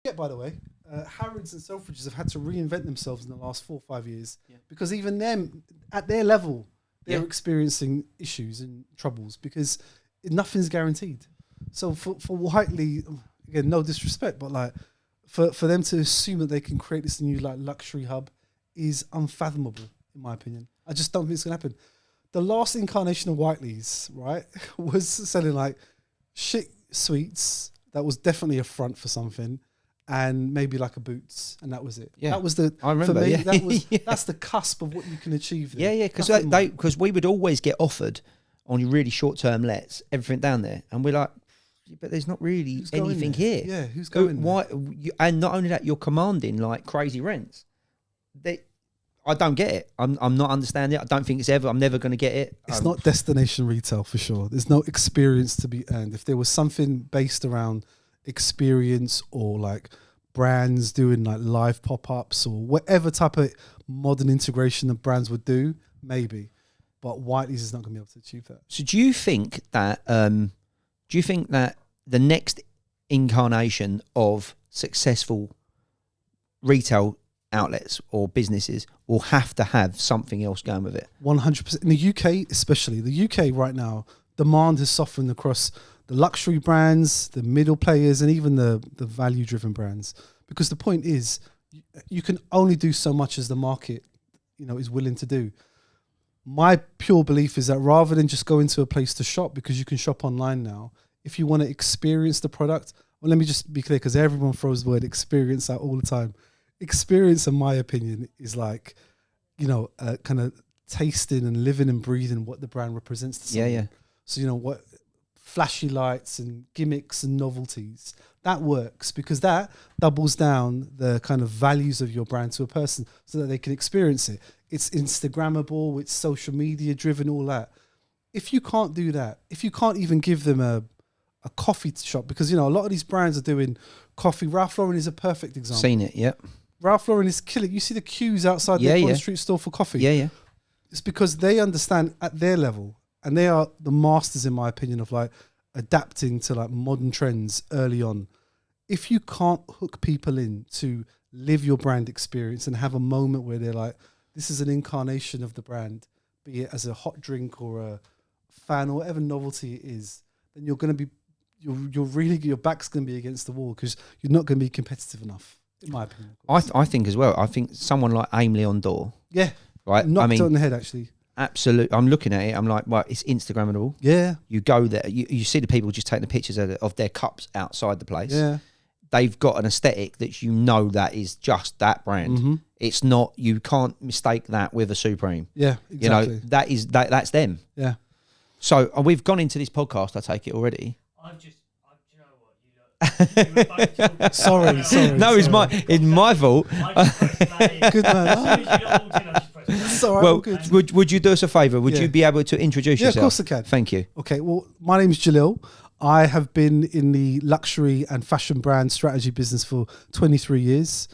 Yeah, by the way, Harrods and Selfridges have had to reinvent themselves in the last 4 or 5 years because even them, at their level, they're experiencing issues and troubles because nothing's guaranteed. So for Whiteley, again, no disrespect, but like for them to assume that they can create this new like luxury hub is unfathomable, in my opinion. I just don't think it's gonna happen. The last incarnation of Whiteley's, right, was selling like shit sweets that was definitely a front for something, and maybe like a Boots, and that was it. Yeah, that was the. I remember. For me, yeah. that was that's the cusp of what you can achieve. There. Yeah, because we would always get offered on really short term lets everything down there, and we're like, but there's not really anything here. Yeah, who's going? Why? And not only that, you're commanding like crazy rents. I don't get it. I'm not understanding it. I don't think it's ever. I'm never going to get it. It's not destination retail for sure. There's no experience to be earned. If there was something based around experience or like brands doing like live pop-ups or whatever type of modern integration that brands would do, maybe. But Whiteley's is not going to be able to achieve that. So do you think that the next incarnation of successful retail outlets or businesses will have to have something else going with it? 100%. In the UK, especially, the UK right now, demand has softened across the luxury brands, the middle players, and even the value-driven brands. Because the point is, you can only do so much as the market, is willing to do. My pure belief is that rather than just go into a place to shop, because you can shop online now, if you want to experience the product, well, let me just be clear, because everyone throws the word experience out all the time. Experience, in my opinion, is like, kind of tasting and living and breathing what the brand represents to someone. Yeah. So, what flashy lights and gimmicks and novelties, that works because that doubles down the kind of values of your brand to a person so that they can experience it. It's Instagrammable, it's social media driven, all that. If you can't do that, if you can't even give them a coffee shop, because, a lot of these brands are doing coffee. Ralph Lauren is a perfect example. Seen it, yep. Ralph Lauren is killing. You see the queues outside the Bond Street store for coffee. Yeah. It's because they understand at their level, and they are the masters, in my opinion, of like adapting to like modern trends early on. If you can't hook people in to live your brand experience and have a moment where they're like, this is an incarnation of the brand, be it as a hot drink or a fan or whatever novelty it is, then you're going to be, your back's going to be against the wall because you're not going to be competitive enough. In my opinion, I think as well. I think someone like Aim Leon Dore. Yeah, right. Knocked it on the head, actually. Absolutely. I'm looking at it. I'm like, well, it's Instagrammable. Yeah. You go there. You see the people just taking the pictures of their cups outside the place. Yeah. They've got an aesthetic that that is just that brand. Mm-hmm. It's not. You can't mistake that with a Supreme. Yeah. Exactly. That's them. Yeah. So we've gone into this podcast. I take it already. Sorry. No, it's my fault. Good man. Sorry. Well, would you do us a favour? Would you be able to introduce yourself? Yeah, of course I can. Thank you. Okay. Well, my name's Jalil. I have been in the luxury and fashion brand strategy business for 23 years.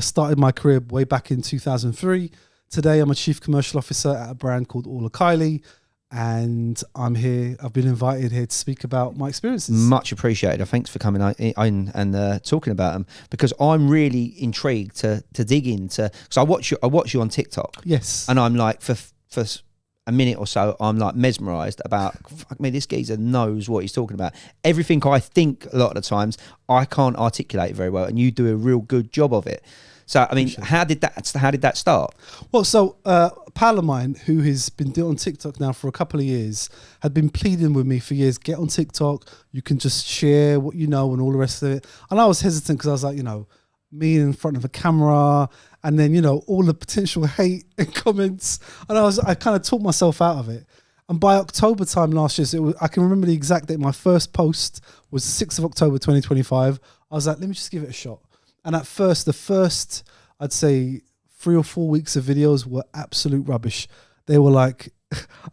Started my career way back in 2003. Today, I'm a chief commercial officer at a brand called All Kylie. And I'm here. I've been invited here to speak about my experiences. Much appreciated. Thanks for coming in and talking about them, because I'm really intrigued to dig into. Because I watch you on TikTok. Yes. And I'm like, for a minute or so, I'm like mesmerised about. Fuck me, this geezer knows what he's talking about. Everything I think a lot of the times I can't articulate very well, and you do a real good job of it. So, I mean, how did that start? Well, so a pal of mine who has been doing on TikTok now for a couple of years had been pleading with me for years, get on TikTok, you can just share what you know and all the rest of it. And I was hesitant because I was like, me in front of a camera and then, all the potential hate and comments. And I kind of talked myself out of it. And by October time last year, I can remember the exact date. My first post was 6th of October, 2025. I was like, let me just give it a shot. And at first, the first, I'd say 3 or 4 weeks of videos were absolute rubbish. They were like,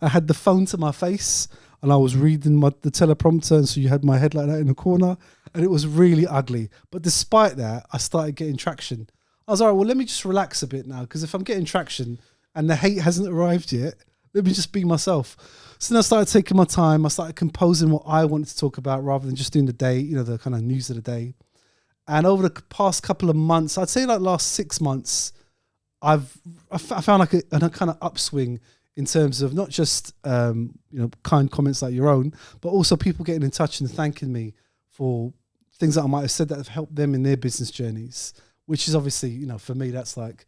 I had the phone to my face and I was reading the teleprompter. And so you had my head like that in the corner and it was really ugly. But despite that, I started getting traction. I was all right, well, let me just relax a bit now. Because if I'm getting traction and the hate hasn't arrived yet, let me just be myself. So then I started taking my time. I started composing what I wanted to talk about rather than just doing the day, the kind of news of the day. And over the past couple of months, I'd say like last 6 months, I found like a kind of upswing in terms of not just kind comments like your own, but also people getting in touch and thanking me for things that I might have said that have helped them in their business journeys. Which is obviously, for me, that's like,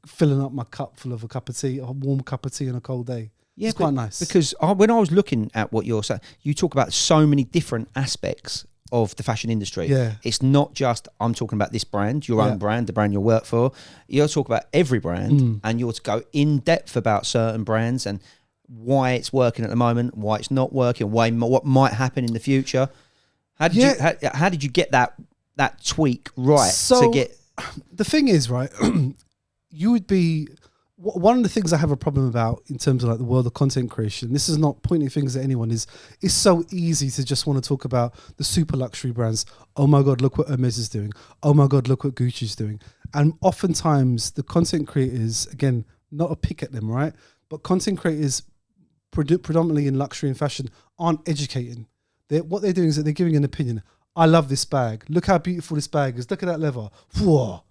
filling up my cup full of a cup of tea, a warm cup of tea on a cold day. Yeah, it's quite nice. Because when I was looking at what you're saying, you talk about so many different aspects of the fashion industry. Yeah. It's not just, I'm talking about this brand, your own brand, the brand you work for. You're talking about every brand, and you're to go in depth about certain brands and why it's working at the moment, why it's not working, what might happen in the future. How did you get that tweak right? So the thing is, right, you would be one of the things I have a problem about in terms of like the world of content creation. This is not pointing fingers at anyone. It's so easy to just want to talk about the super luxury brands. Oh my God, look what Hermes is doing. Oh my God, look what Gucci's doing. And oftentimes the content creators, again, not a pick at them, right? But content creators predominantly in luxury and fashion aren't educating. What they're doing is that they're giving an opinion. I love this bag. Look how beautiful this bag is. Look at that leather. Whoa.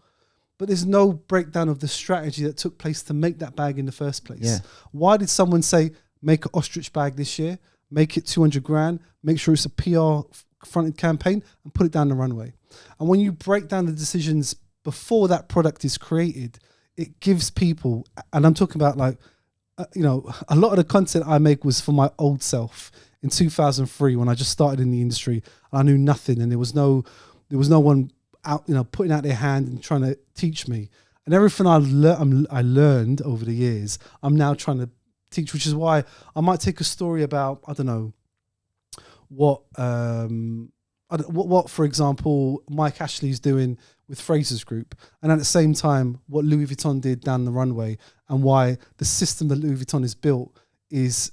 But there's no breakdown of the strategy that took place to make that bag in the first place. Yeah. Why did someone say, make an ostrich bag this year, make it 200 grand, make sure it's a PR fronted campaign and put it down the runway? And when you break down the decisions before that product is created, it gives people, and I'm talking about like, a lot of the content I make was for my old self in 2003 when I just started in the industry. I knew nothing and there was no one out, putting out their hand and trying to teach me. And everything I learned over the years, I'm now trying to teach, which is why I might take a story about, I don't know, what, for example, Mike Ashley's doing with Fraser's Group, and at the same time, what Louis Vuitton did down the runway, and why the system that Louis Vuitton has built is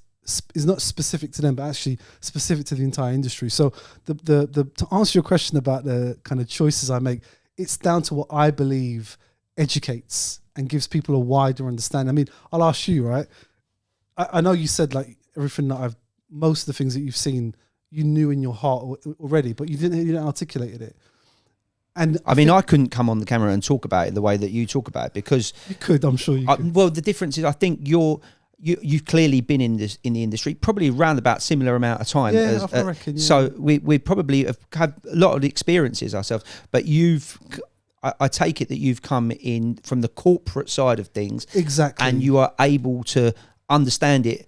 not specific to them, but actually specific to the entire industry. So to answer your question about the kind of choices I make, it's down to what I believe educates and gives people a wider understanding. I mean, I'll ask you, right? I know you said like everything that most of the things that you've seen, you knew in your heart already, but you didn't articulate it. And I couldn't come on the camera and talk about it the way that you talk about it because you could. I'm sure you could. Well, the difference is, I think you've clearly been in the industry probably around about similar amount of time. Yeah, I reckon. Yeah. So we probably have had a lot of experiences ourselves, but I take it that you've come in from the corporate side of things, exactly, and you are able to understand it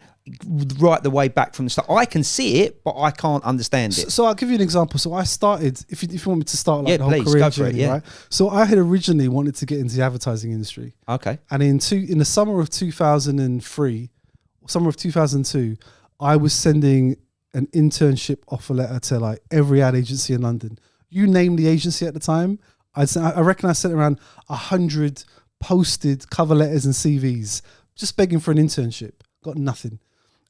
right the way back from the start. I can see it, but I can't understand it. So I'll give you an example. So I started, if you want me to start like the whole career journey, right? So I had originally wanted to get into the advertising industry. Okay. And in the summer of 2003, summer of 2002, I was sending an internship offer letter to like every ad agency in London. You name the agency at the time. I reckon I sent around 100 posted cover letters and CVs, just begging for an internship. Got nothing.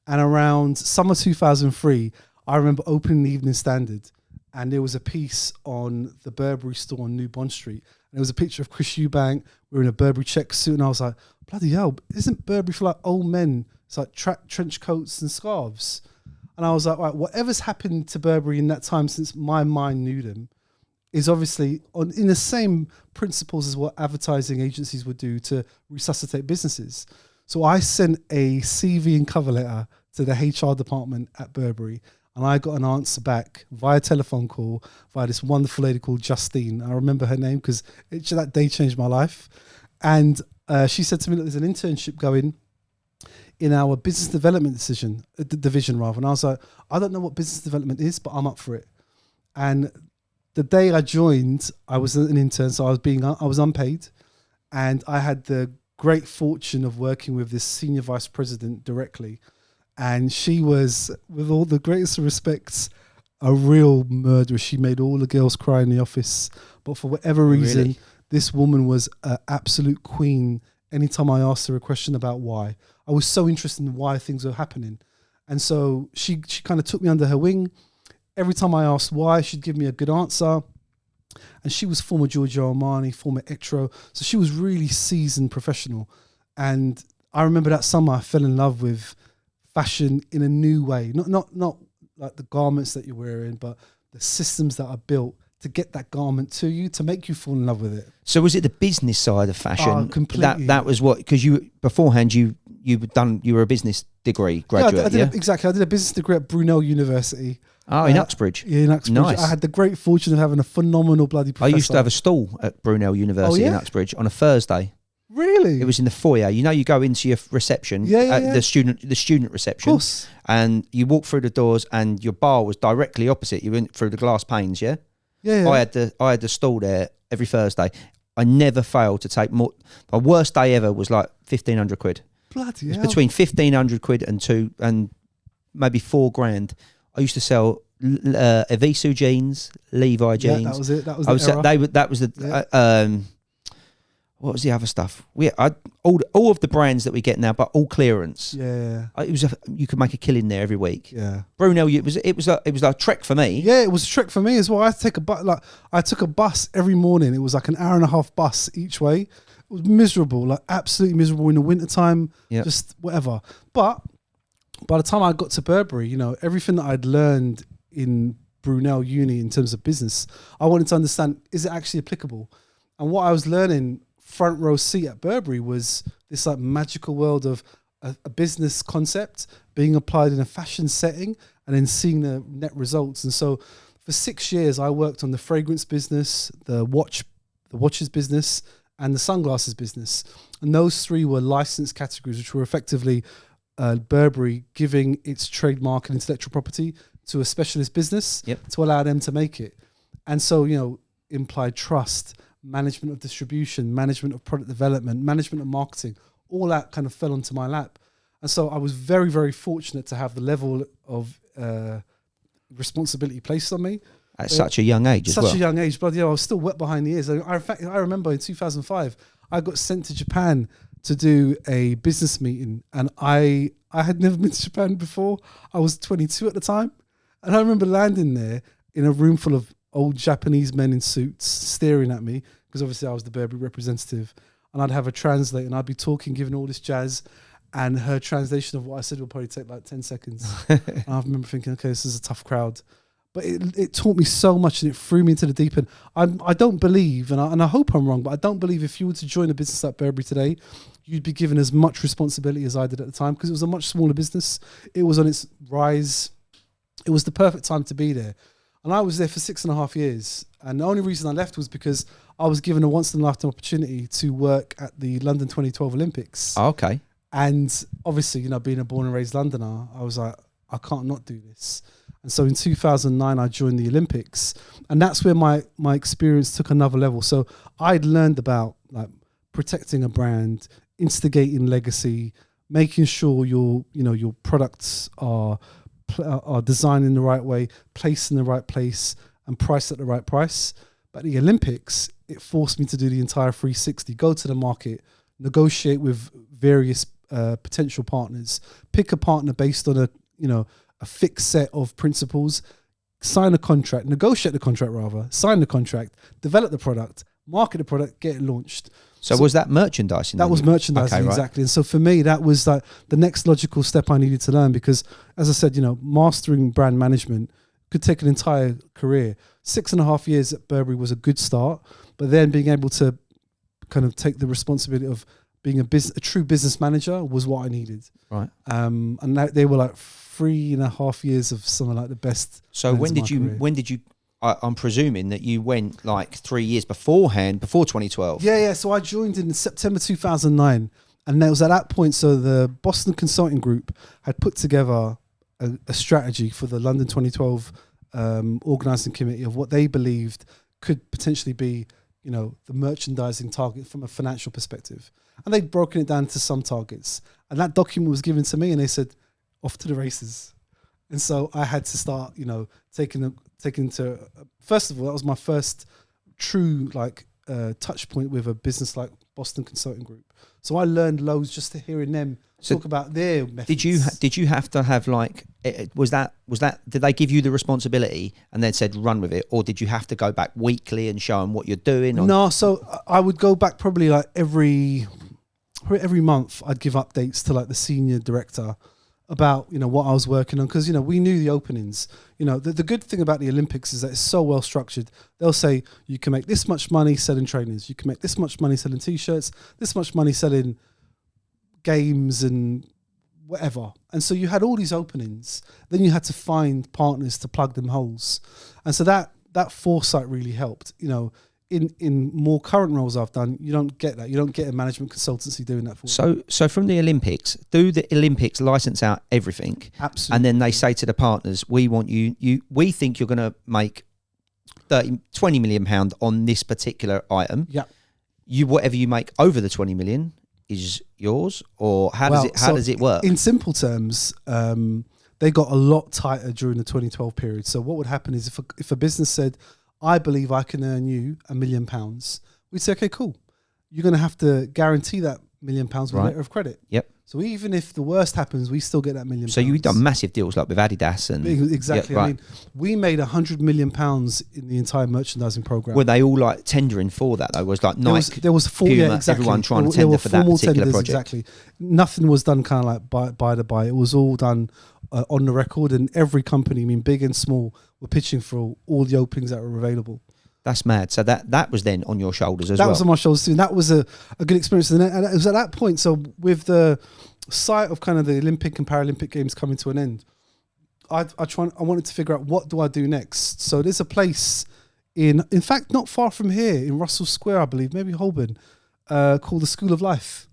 And around summer 2003, I remember opening the Evening Standard, and there was a piece on the Burberry store on New Bond Street. And there was a picture of Chris Eubank. We were in a Burberry check suit, and I was like, bloody hell, isn't Burberry for like old men? It's like trench coats and scarves. And I was like, right, whatever's happened to Burberry in that time since my mind knew them is obviously in the same principles as what advertising agencies would do to resuscitate businesses. So I sent a CV and cover letter to the HR department at Burberry, and I got an answer back via telephone call via this wonderful lady called Justine. I remember her name because that day changed my life. And she said to me, look, there's an internship going in our business development division. And I was like, I don't know what business development is, but I'm up for it. And the day I joined, I was an intern, so I was unpaid, and I had the great fortune of working with this senior vice president directly. And she was, with all the greatest respects, a real murderer. She made all the girls cry in the office. But for whatever reason, this woman was an absolute queen. Anytime I asked her a question about why, I was so interested in why things were happening. And so she kind of took me under her wing. Every time I asked why, she'd give me a good answer. And she was former Giorgio Armani, former Etro. So she was really seasoned professional. And I remember that summer I fell in love with fashion in a new way. Not like the garments that you're wearing, but the systems that are built to get that garment to you, to make you fall in love with it. So was it the business side of fashion? Oh, completely. That was what, because you beforehand you were a business degree graduate. Exactly. I did a business degree at Brunel University. Oh, in Uxbridge. Yeah, in Uxbridge. Nice. I had the great fortune of having a phenomenal bloody professor. I used to have a stall at Brunel University in Uxbridge on a Thursday. Really? It was in the foyer. You know, you go into your reception, the student reception, of course, and you walk through the doors, and your bar was directly opposite. You went through the glass panes. Yeah. I had the stall there every Thursday. I never failed to take more. My worst day ever was like 1,500 quid. Bloody hell. It was hell. between 1,500 quid and maybe $4,000. I used to sell Evisu jeans, Levi jeans. Yeah, that was it. That was the era. That was the. What was the other stuff? All of the brands that we get now, but all clearance. Yeah. It was you could make a killing there every week. Yeah. Brunel, it was a trek for me. Yeah, it was a trek for me as well. I took a bus every morning. It was like an hour and a half bus each way. It was miserable, like absolutely miserable in the wintertime. Yeah. Just whatever. But by the time I got to Burberry, you know, everything that I'd learned in Brunel Uni in terms of business, I wanted to understand, is it actually applicable? And what I was learning front row seat at Burberry was this like magical world of a business concept being applied in a fashion setting and then seeing the net results. And so for 6 years, I worked on the fragrance business, the watches business, and the sunglasses business. And those three were licensed categories, which were effectively Burberry giving its trademark and intellectual property to a specialist business to allow them to make it. And so, you know, implied trust, management of distribution, management of product development, management of marketing, all that kind of fell onto my lap. And so I was very, very fortunate to have the level of responsibility placed on me. At such a young age as well. Such a young age, but you know, I was still wet behind the ears. I remember in 2005, I got sent to Japan to do a business meeting, and I had never been to Japan before. I was 22 at the time, and I remember landing there in a room full of old Japanese men in suits staring at me, because obviously I was the Burberry representative, and I'd have a translator and I'd be talking, giving all this jazz, and her translation of what I said would probably take like 10 seconds. And I remember thinking, okay, this is a tough crowd. But it taught me so much, and it threw me into the deep end. I don't believe, and I hope I'm wrong, but I don't believe if you were to join a business like Burberry today, you'd be given as much responsibility as I did at the time, because it was a much smaller business. It was on its rise. It was the perfect time to be there. And I was there for 6.5 years. And the only reason I left was because I was given a once-in-a-lifetime opportunity to work at the London 2012 Olympics. Oh, okay. And obviously, you know, being a born and raised Londoner, I was like, I can't not do this. And so in 2009, I joined the Olympics. And that's where my experience took another level. So I'd learned about like protecting a brand, instigating legacy, making sure your products are designed in the right way, placed in the right place, and priced at the right price. But the Olympics, it forced me to do the entire 360, go to the market, negotiate with various potential partners, pick a partner based on a fixed set of principles, sign negotiate the contract rather, sign the contract, develop the product, market the product, get it launched. So was that merchandising? That was merchandising, okay, exactly. Right. And so for me, that was like the next logical step I needed to learn, because as I said, you know, mastering brand management could take an entire career. 6.5 years at Burberry was a good start, but then being able to kind of take the responsibility of being a true business manager was what I needed. Right. And they were like 3.5 years of some of like the best. So when did you I'm presuming that you went like 3 years beforehand, before 2012. Yeah. So I joined in September 2009, and it was at that point. So the Boston Consulting Group had put together a strategy for the London 2012 organising committee of what they believed could potentially be, you know, the merchandising target from a financial perspective. And they'd broken it down to some targets. And that document was given to me, and they said, off to the races. And so I had to start, you know, taking to first of all, that was my first true touch point with a business like Boston Consulting Group. So I learned loads just to hearing them talk about their methods. Did you have to have was that did they give you the responsibility and then said run with it, or did you have to go back weekly and show them what you're doing? No, so I would go back probably like every month. I'd give updates to like the senior director about what I was working on, because we knew the openings. The good thing about the Olympics is that it's so well structured. They'll say you can make this much money selling trainers, you can make this much money selling t-shirts, this much money selling games and whatever. And so you had all these openings, then you had to find partners to plug them holes. And so that foresight really helped. In more current roles I've done, you don't get that. You don't get a management consultancy doing that for you. So from the Olympics, do the Olympics license out everything? Absolutely. And then they say to the partners, we want we think you're going to make 20 million pound on this particular item. Yeah. Whatever you make over the 20 million is yours, or how does it work? In simple terms, they got a lot tighter during the 2012 period. So what would happen is if a business said, I believe I can earn you £1 million, we'd say, okay, cool. You're going to have to guarantee that £1 million with a letter of credit. Yep. So even if the worst happens, we still get that £1 million. So you've done massive deals like with Adidas and exactly. Yeah, right. I mean, we made £100 million in the entire merchandising program. Were they all like tendering for that though? Was like Nike, there was Puma, yeah, exactly. everyone trying to tender for that particular tenders, project? Exactly. Nothing was done kind of like by the by. It was all done on the record, and every company, big and small, were pitching for all the openings that were available. That's mad. So that was then on your shoulders as well. That was on my shoulders too. And that was a good experience. And it was at that point. So with the sight of kind of the Olympic and Paralympic Games coming to an end, I wanted to figure out, what do I do next? So there's a place in fact, not far from here in Russell Square, I believe, maybe Holborn, called the School of Life.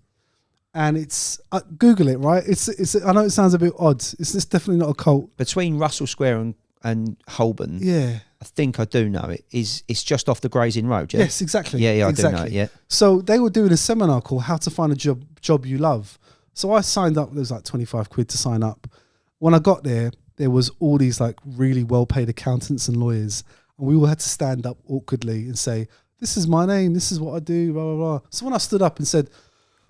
And it's Google it, right? It's I know it sounds a bit odd. It's definitely not a cult. Between Russell Square and Holborn, yeah, I think I do know it. It's just off the Grazing Road, yeah? Yes, exactly. Yeah, exactly. I do know it, yeah. So they were doing a seminar called How to Find a Job You Love. So I signed up. There was like 25 quid to sign up. When I got there was all these like really well-paid accountants and lawyers, and we all had to stand up awkwardly and say, this is my name, this is what I do, blah, blah, blah. So when I stood up and said,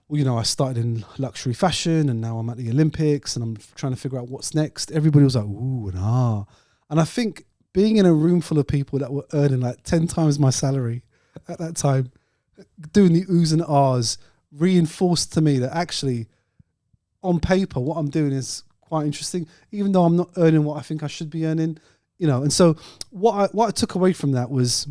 well, I started in luxury fashion and now I'm at the Olympics and I'm trying to figure out what's next, everybody was like, ooh and ah. And I think being in a room full of people that were earning like 10 times my salary at that time, doing the oohs and ahs, reinforced to me that actually on paper what I'm doing is quite interesting, even though I'm not earning what I think I should be earning, And so what I took away from that was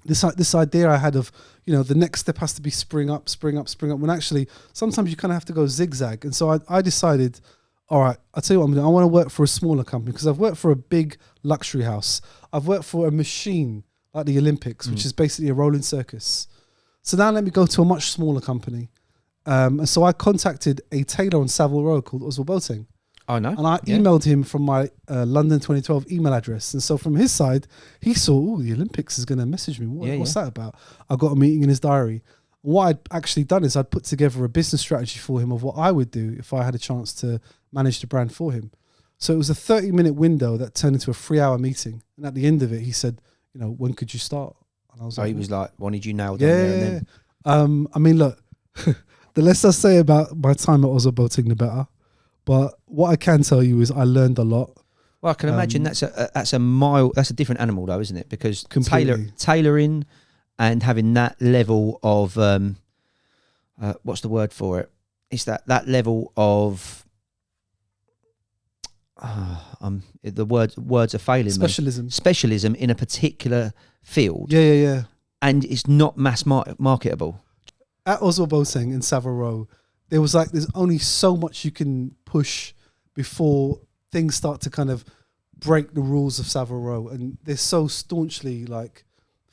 this idea I had of, the next step has to be spring up, when actually sometimes you kind of have to go zigzag. And so I decided, all right, I'll tell you what I'm doing. I want to work for a smaller company, because I've worked for a big luxury house. I've worked for a machine like the Olympics, which is basically a rolling circus. So now let me go to a much smaller company. And so I contacted a tailor on Savile Row called Oswald Boateng. Oh, no. And I emailed him from my London 2012 email address. And so from his side, he saw, the Olympics is going to message me. What's that about? I got a meeting in his diary. What I'd actually done is I'd put together a business strategy for him of what I would do if I had a chance to manage the brand for him. So it was a 30-minute window that turned into a 3-hour meeting. And at the end of it, he said, when could you start? And I was he was like, wanted you nailed down there and then. Look, the less I say about my time at Oswald Boateng, the better. But what I can tell you is I learned a lot. Well, I can imagine that's a different animal though, isn't it? Because tailoring and having that level of what's the word for it? It's that level of the words are failing me. Specialism in a particular field. Yeah. And it's not mass marketable. At Oswald Boateng in Savile Row, there's only so much you can push before things start to kind of break the rules of Savile Row, and they're so staunchly like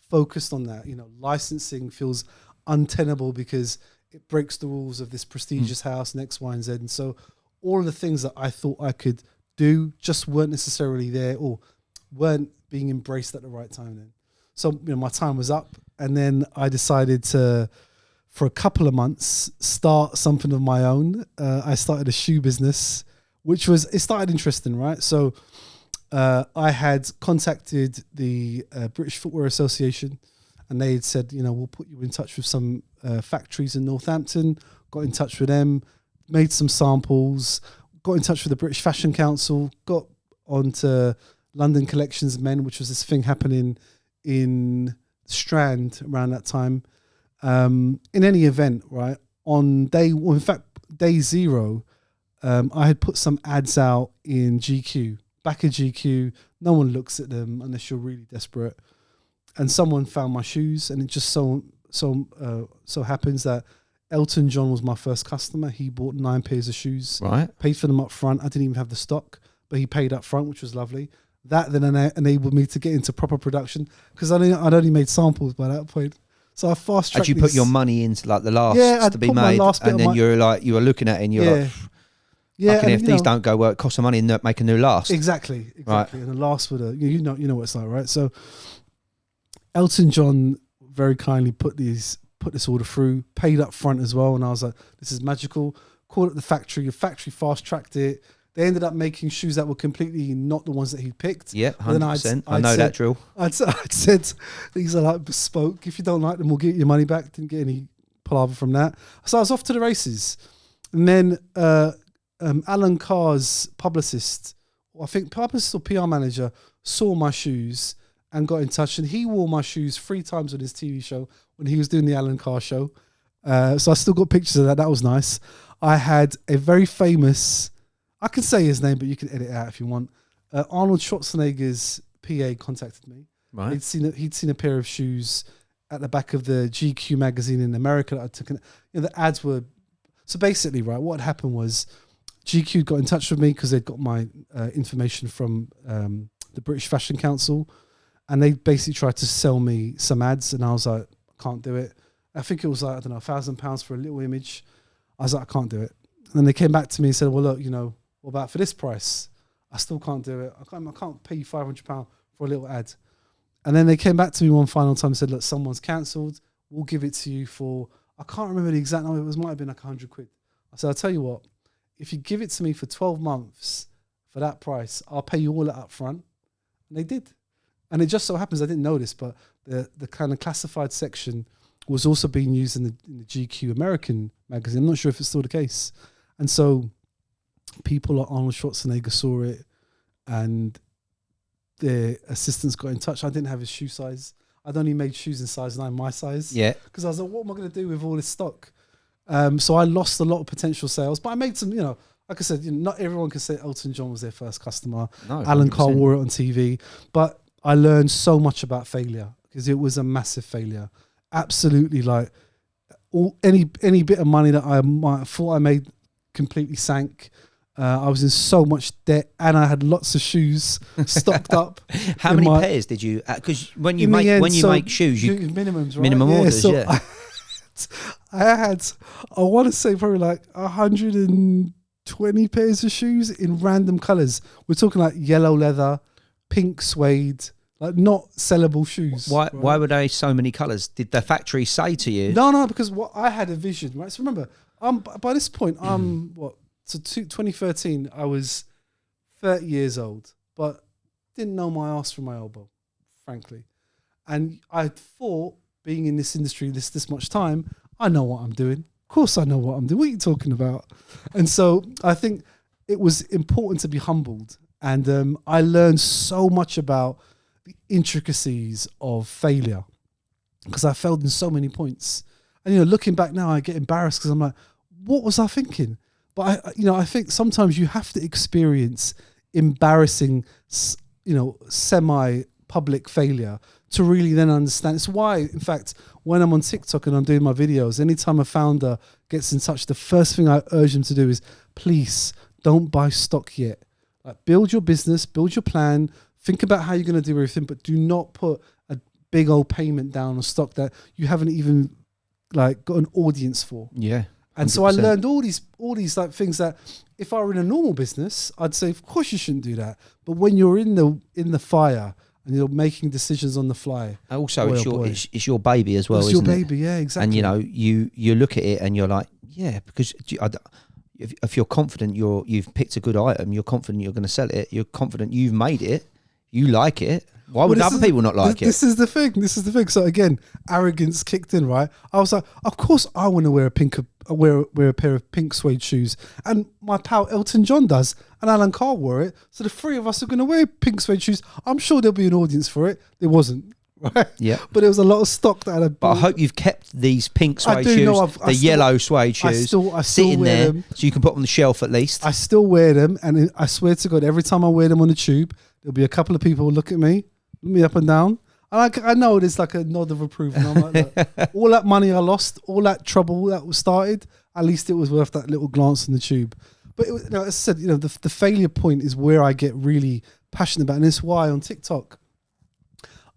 focused on that. Licensing feels untenable because it breaks the rules of this prestigious house and X, Y, and Z. And so all of the things that I thought I could do just weren't necessarily there or weren't being embraced at the right time then. So my time was up, and then I decided to, for a couple of months, start something of my own. I started a shoe business, it started interesting, right? So I had contacted the British Footwear Association, and they had said, we'll put you in touch with some factories in Northampton. Got in touch with them, made some samples, got in touch with the British Fashion Council, got onto London Collections Men, which was this thing happening in Strand around that time. In any event, right, day zero, I had put some ads out in GQ, back of GQ. No one looks at them unless you're really desperate. And someone found my shoes, and it just so happens that Elton John was my first customer. He bought 9 pairs of shoes, Right. paid for them up front. I didn't even have the stock, but he paid up front, which was lovely. That then enabled me to get into proper production because I'd only made samples by that point. So I fast tracked. Had you put your money into like the last to be put my made, last bit and of then you were looking at it and you're like, yeah. if these don't go well, it costs some money and make a new last. Exactly. Right. And the last would you know what it's like, right? So Elton John very kindly put this order through, paid up front as well, and I was like, this is magical. Called it the factory. The factory fast tracked it. They ended up making shoes that were completely not the ones that he picked. Yeah, 100%. I know that drill. I'd said, these are like bespoke. If you don't like them, we'll get your money back. Didn't get any palaver from that. So I was off to the races. And then Alan Carr's publicist, I think publicist or PR manager, saw my shoes and got in touch. And he wore my shoes 3 times on his TV show when he was doing the Alan Carr show. So I still got pictures of that. That was nice. I had a very famous... I can say his name, but you can edit it out if you want. Arnold Schwarzenegger's PA contacted me. Right. He'd seen a pair of shoes at the back of the GQ magazine in America that I took. The ads were... So basically, right, what had happened was GQ got in touch with me because they'd got my information from the British Fashion Council, and they basically tried to sell me some ads, and I was like, I can't do it. I think it was like, I don't know, £1,000 for a little image. I was like, I can't do it. And then they came back to me and said, well, look, what about for this price? I still can't do it. I can't pay you £500 for a little ad. And then they came back to me one final time and said, look, someone's cancelled. We'll give it to you for, I can't remember the exact number. It might have been like £100. I said, I'll tell you what, if you give it to me for 12 months for that price, I'll pay you all it up front. And they did. And it just so happens, I didn't know this, but the kind of classified section was also being used in the GQ American magazine. I'm not sure if it's still the case. And so people like Arnold Schwarzenegger saw it, and their assistants got in touch. I didn't have his shoe size. I'd only made shoes in size 9, my size. Yeah. Because I was like, what am I going to do with all this stock? So I lost a lot of potential sales, but I made some, like I said, not everyone can say Elton John was their first customer. No, Alan Carr wore it on TV, but I learned so much about failure because it was a massive failure. Absolutely, like any bit of money that I might have thought I made completely sank. I was in so much debt, and I had lots of shoes stocked up. How many pairs did you? Because when you make shoes, you minimums, right? Minimum orders, so yeah. I want to say probably like 120 pairs of shoes in random colors. We're talking like yellow leather, pink suede, like not sellable shoes. Why were they so many colors? Did the factory say to you? No, because I had a vision, right? So remember, by this point, So 2013, I was 30 years old, but didn't know my ass from my elbow, frankly. And I thought, being in this industry this much time, I know what I'm doing. Of course I know what I'm doing. What are you talking about? And so I think it was important to be humbled. And I learned so much about the intricacies of failure because I failed in so many points. And, looking back now, I get embarrassed because I'm like, what was I thinking? But I think sometimes you have to experience embarrassing, semi-public failure to really then understand. It's why, in fact, when I'm on TikTok and I'm doing my videos, anytime a founder gets in touch, the first thing I urge them to do is, please don't buy stock yet. Like, build your business, build your plan, think about how you're going to do everything, but do not put a big old payment down on stock that you haven't even got an audience for. Yeah. And 100%. So I learned all these like things that if I were in a normal business, I'd say, of course you shouldn't do that. But when you're in the fire and you're making decisions on the fly, also it's your baby as well. It's your baby, yeah, exactly. And you look at it and you're like, yeah, because if you're confident you've picked a good item, you're confident you're going to sell it, you're confident you've made it, you like it. Why would other people not like it? This is the thing. So again, arrogance kicked in, right? I was like, of course I want to wear a pair of pink suede shoes. And my pal Elton John does, and Alan Carr wore it. So the three of us are going to wear pink suede shoes. I'm sure there'll be an audience for it. There wasn't. right? Yeah. But there was a lot of stock that I had But I bought. hope you've kept these pink I suede do shoes, know the yellow suede shoes, I still sitting wear there them. so you can put them on the shelf at least. I still wear them, and I swear to God, every time I wear them on the tube, there'll be a couple of people who look at me up and down. And I know there's like a nod of approval. And I'm like, look, all that money I lost, all that trouble that was started, at least it was worth that little glance in the tube. But as I said, the failure point is where I get really passionate about, and it's why on TikTok,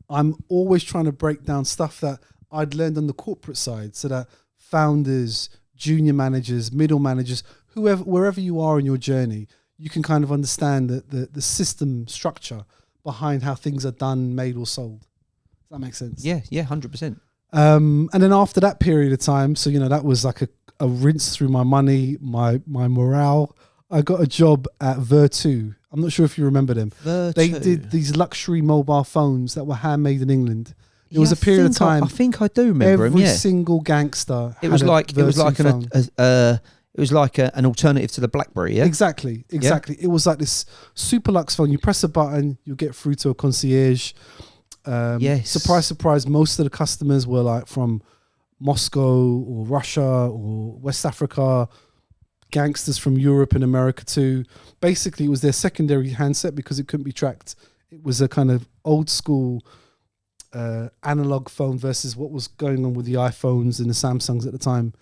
I'm always trying to break down stuff that I'd learned on the corporate side, so that founders, junior managers, middle managers, wherever you are in your journey, you can kind of understand the system structure behind how things are done, made, or sold. Does that make sense? Yeah, 100%. And then after that period of time, so that was like a rinse through my money, my morale. I got a job at Vertu. I'm not sure if you remember them. They did these luxury mobile phones that were handmade in England. It was a period of time. I think I do remember every them. Yeah, single gangster. it was like an alternative to the BlackBerry. Yeah, Exactly. Yeah? It was like this super luxe phone. You press a button, you get through to a concierge. Yes. Surprise. Most of the customers were like from Moscow or Russia or West Africa, gangsters from Europe and America too. Basically, it was their secondary handset because it couldn't be tracked. It was a kind of old school analog phone versus what was going on with the iPhones and the Samsungs at the time.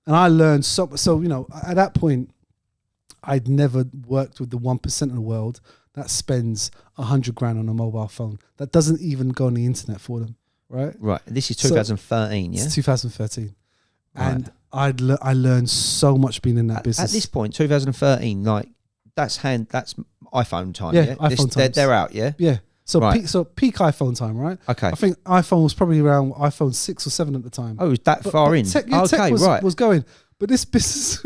And I learned so at that point, I'd never worked with the 1% of the world that spends $100,000 on a mobile phone that doesn't even go on the internet for them, right? Right. This is 2013, yeah? It's 2013. Right. And I learned so much being in that business. At this point, 2013, like that's iPhone time, Yeah, yeah? iPhone times. They're out, yeah? Yeah. So Right. peak iPhone time, right? Okay. I think iPhone was probably around iPhone 6 or 7 at the time. Oh, it was that far in? Tech Okay, right. was going. But this business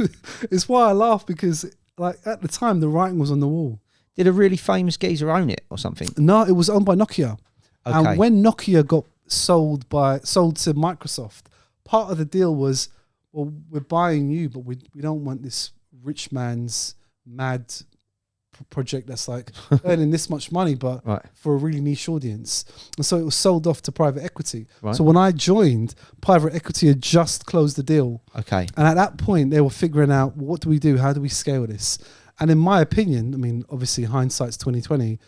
is why I laugh, because like at the time the writing was on the wall. Did a really famous geezer own it or something? No, it was owned by Nokia. Okay. And when Nokia got sold to Microsoft, part of the deal was, well, we're buying you, but we don't want this rich man's mad project that's like earning this much money, but Right. for a really niche audience. And so it was sold off to private equity. Right. So when I joined, private equity had just closed the deal. Okay. And at that point, they were figuring out, what do we do? How do we scale this? And in my opinion, I mean, obviously hindsight's 2020,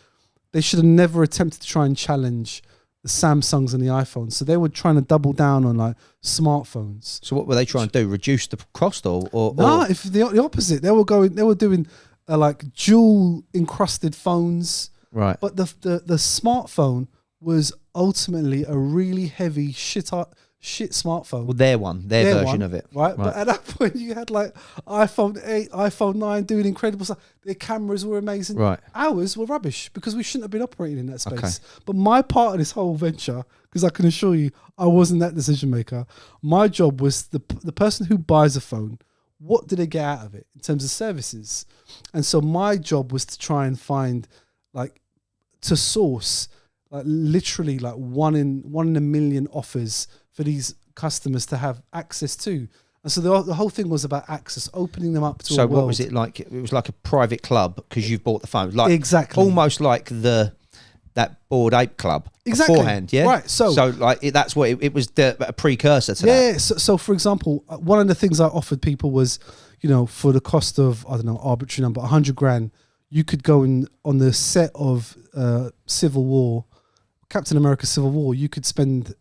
they should have never attempted to try and challenge the Samsungs and the iPhones. So they were trying to double down on like smartphones. So what were they trying to do? Reduce the cost or No, if the opposite. They were doing like jewel encrusted phones. Right. But the smartphone was ultimately a really heavy shit smartphone. Well, their version of it. Right? But at that point, you had like iPhone 8, iPhone 9 doing incredible stuff. Their cameras were amazing. Right. Ours were rubbish because we shouldn't have been operating in that space. Okay. But my part of this whole venture, because I can assure you, I wasn't that decision maker. My job was the person who buys a phone, what do they get out of it in terms of services? And so my job was to try and find, like, to source, like literally like one in a million offers for these customers to have access to. And so the whole thing was about access, opening them up to a world. So what was it like? It was like a private club because you've bought the phone. Like exactly. Almost like that Bored Ape Club beforehand, yeah? Right. So like that's what it was, a precursor to that. Yeah. So for example, one of the things I offered people was, for the cost of, I don't know, arbitrary number, $100,000, you could go on the set of Civil War, Captain America Civil War, you could spend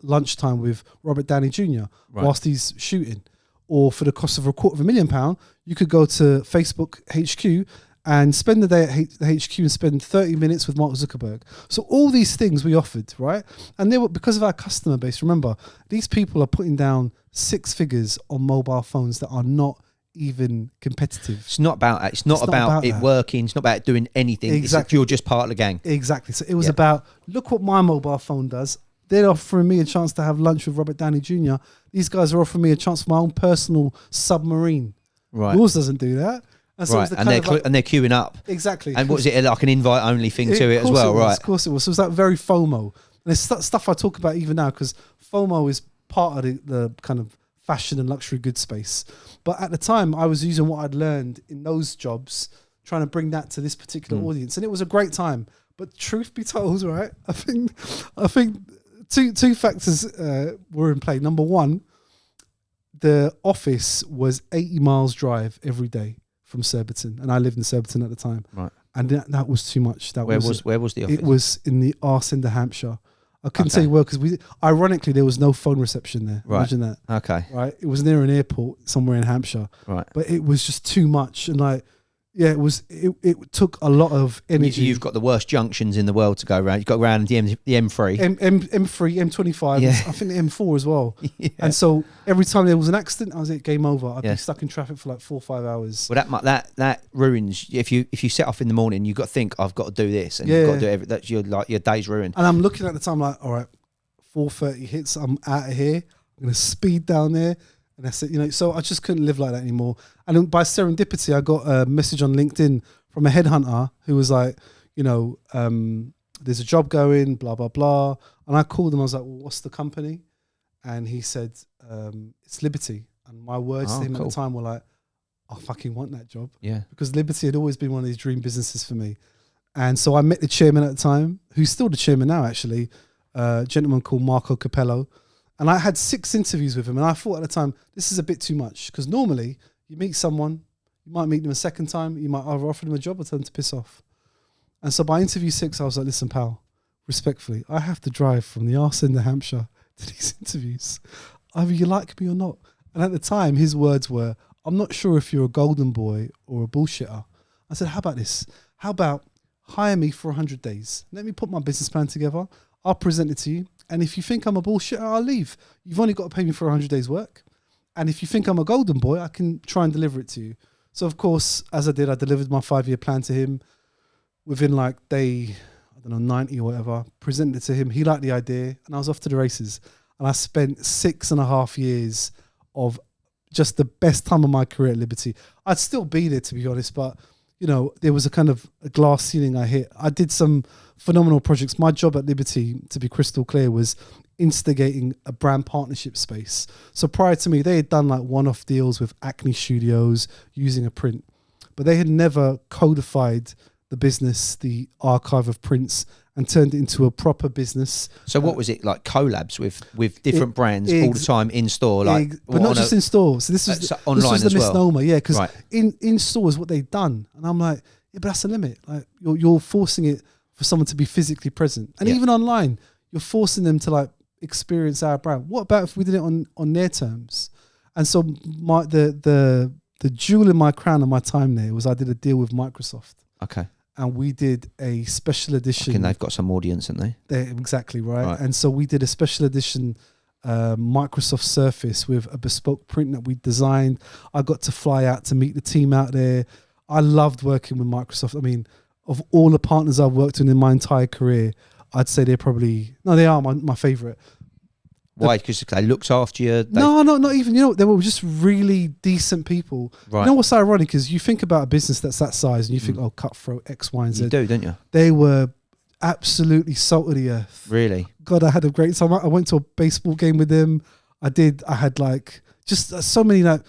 lunchtime with Robert Downey Jr. whilst he's shooting. Or for the cost of £250,000, you could go to Facebook HQ and spend the day at the HQ and spend 30 minutes with Mark Zuckerberg. So all these things we offered, right? And they were, because of our customer base, remember, these people are putting down 6 figures on mobile phones that are not even competitive. It's not about that. It's not about it working. It's not about doing anything. Exactly. You're just part of the gang. Exactly. So it was about, look what my mobile phone does. They're offering me a chance to have lunch with Robert Downey Jr. These guys are offering me a chance for my own personal submarine. Right. Yours doesn't do that. And so right. And they're queuing up. Exactly. And what was it, like an invite only thing to it as well? Right. Of course it was. So it was that very FOMO. And it's stuff I talk about even now, because FOMO is part of the kind of fashion and luxury goods space. But at the time, I was using what I'd learned in those jobs, trying to bring that to this particular audience. And it was a great time. But truth be told, right, I think two factors were in play. Number one, the office was 80 miles drive every day from Surbiton, and I lived in Surbiton at the time. Right. And that was too much. Where was the office? It was in the arse end of Hampshire. I couldn't tell you where, because ironically there was no phone reception there. Right. Imagine that. Okay. Right. It was near an airport somewhere in Hampshire. Right. But it was just too much, and like, yeah, it took a lot of energy. You've got the worst junctions in the world to go around. You've got around the M3. M3, M25, Yeah. I think the M4 as well. Yeah. And so every time there was an accident, I was at game over. I'd be stuck in traffic for like 4 or 5 hours. Well, that ruins. If you set off in the morning, you've got to think, I've got to do this, and you've got to do that's your day's ruined. And I'm looking at the time like, all right, 4:30 hits, I'm out of here. I'm gonna speed down there. And that's it, you know. So I just couldn't live like that anymore. And then by serendipity, I got a message on LinkedIn from a headhunter who was like, you know, there's a job going, blah, blah, blah. And I called him. I was like, well, what's the company? And he said, it's Liberty. And my words to him at the time were like, I fucking want that job. Yeah. Because Liberty had always been one of these dream businesses for me. And so I met the chairman at the time, who's still the chairman now, actually, a gentleman called Marco Capello. And I had 6 interviews with him. And I thought at the time, this is a bit too much. Because normally, you meet someone, you might meet them a second time, you might either offer them a job or tell them to piss off. And so by interview 6, I was like, listen, pal, respectfully, I have to drive from the arse end of Hampshire to these interviews. Either you like me or not. And at the time, his words were, I'm not sure if you're a golden boy or a bullshitter. I said, how about this? How about hire me for 100 days? Let me put my business plan together. I'll present it to you. And if you think I'm a bullshitter, I'll leave. You've only got to pay me for 100 days work. And if you think I'm a golden boy, I can try and deliver it to you. So of course, as I did, I delivered my 5-year plan to him within like day, 90 or whatever, presented it to him. He liked the idea and I was off to the races. And I spent 6.5 years of just the best time of my career at Liberty. I'd still be there, to be honest, but you know, there was a kind of a glass ceiling I hit. I did some phenomenal projects. My job at Liberty, to be crystal clear, was instigating a brand partnership space. So prior to me, they had done like one-off deals with Acne Studios using a print, but they had never codified the business, the archive of prints, and turned it into a proper business. So what was it, like collabs with different brands all the time in store? Like, but not just in store. So this was online this was the misnomer, well. Yeah, because in store is what they'd done. And I'm like, yeah, but that's the limit. Like you're forcing it for someone to be physically present. And even online, you're forcing them to like experience our brand. What about if we did it on their terms? And so the jewel in my crown of my time there was I did a deal with Microsoft. Okay. And we did a special edition. And they've got some audience, haven't they? They're exactly right. And so we did a special edition Microsoft Surface with a bespoke print that we designed. I got to fly out to meet the team out there. I loved working with Microsoft. I mean, of all the partners I've worked with in my entire career, I'd say they are my favorite. Why? Because they looked after you? No, not even. You know, they were just really decent people. Right. You know what's ironic is you think about a business that's that size and you think, oh, cutthroat, X, Y, and Z. You do, don't you? They were absolutely salt of the earth. Really? God, I had a great time. I went to a baseball game with them. I had like just so many like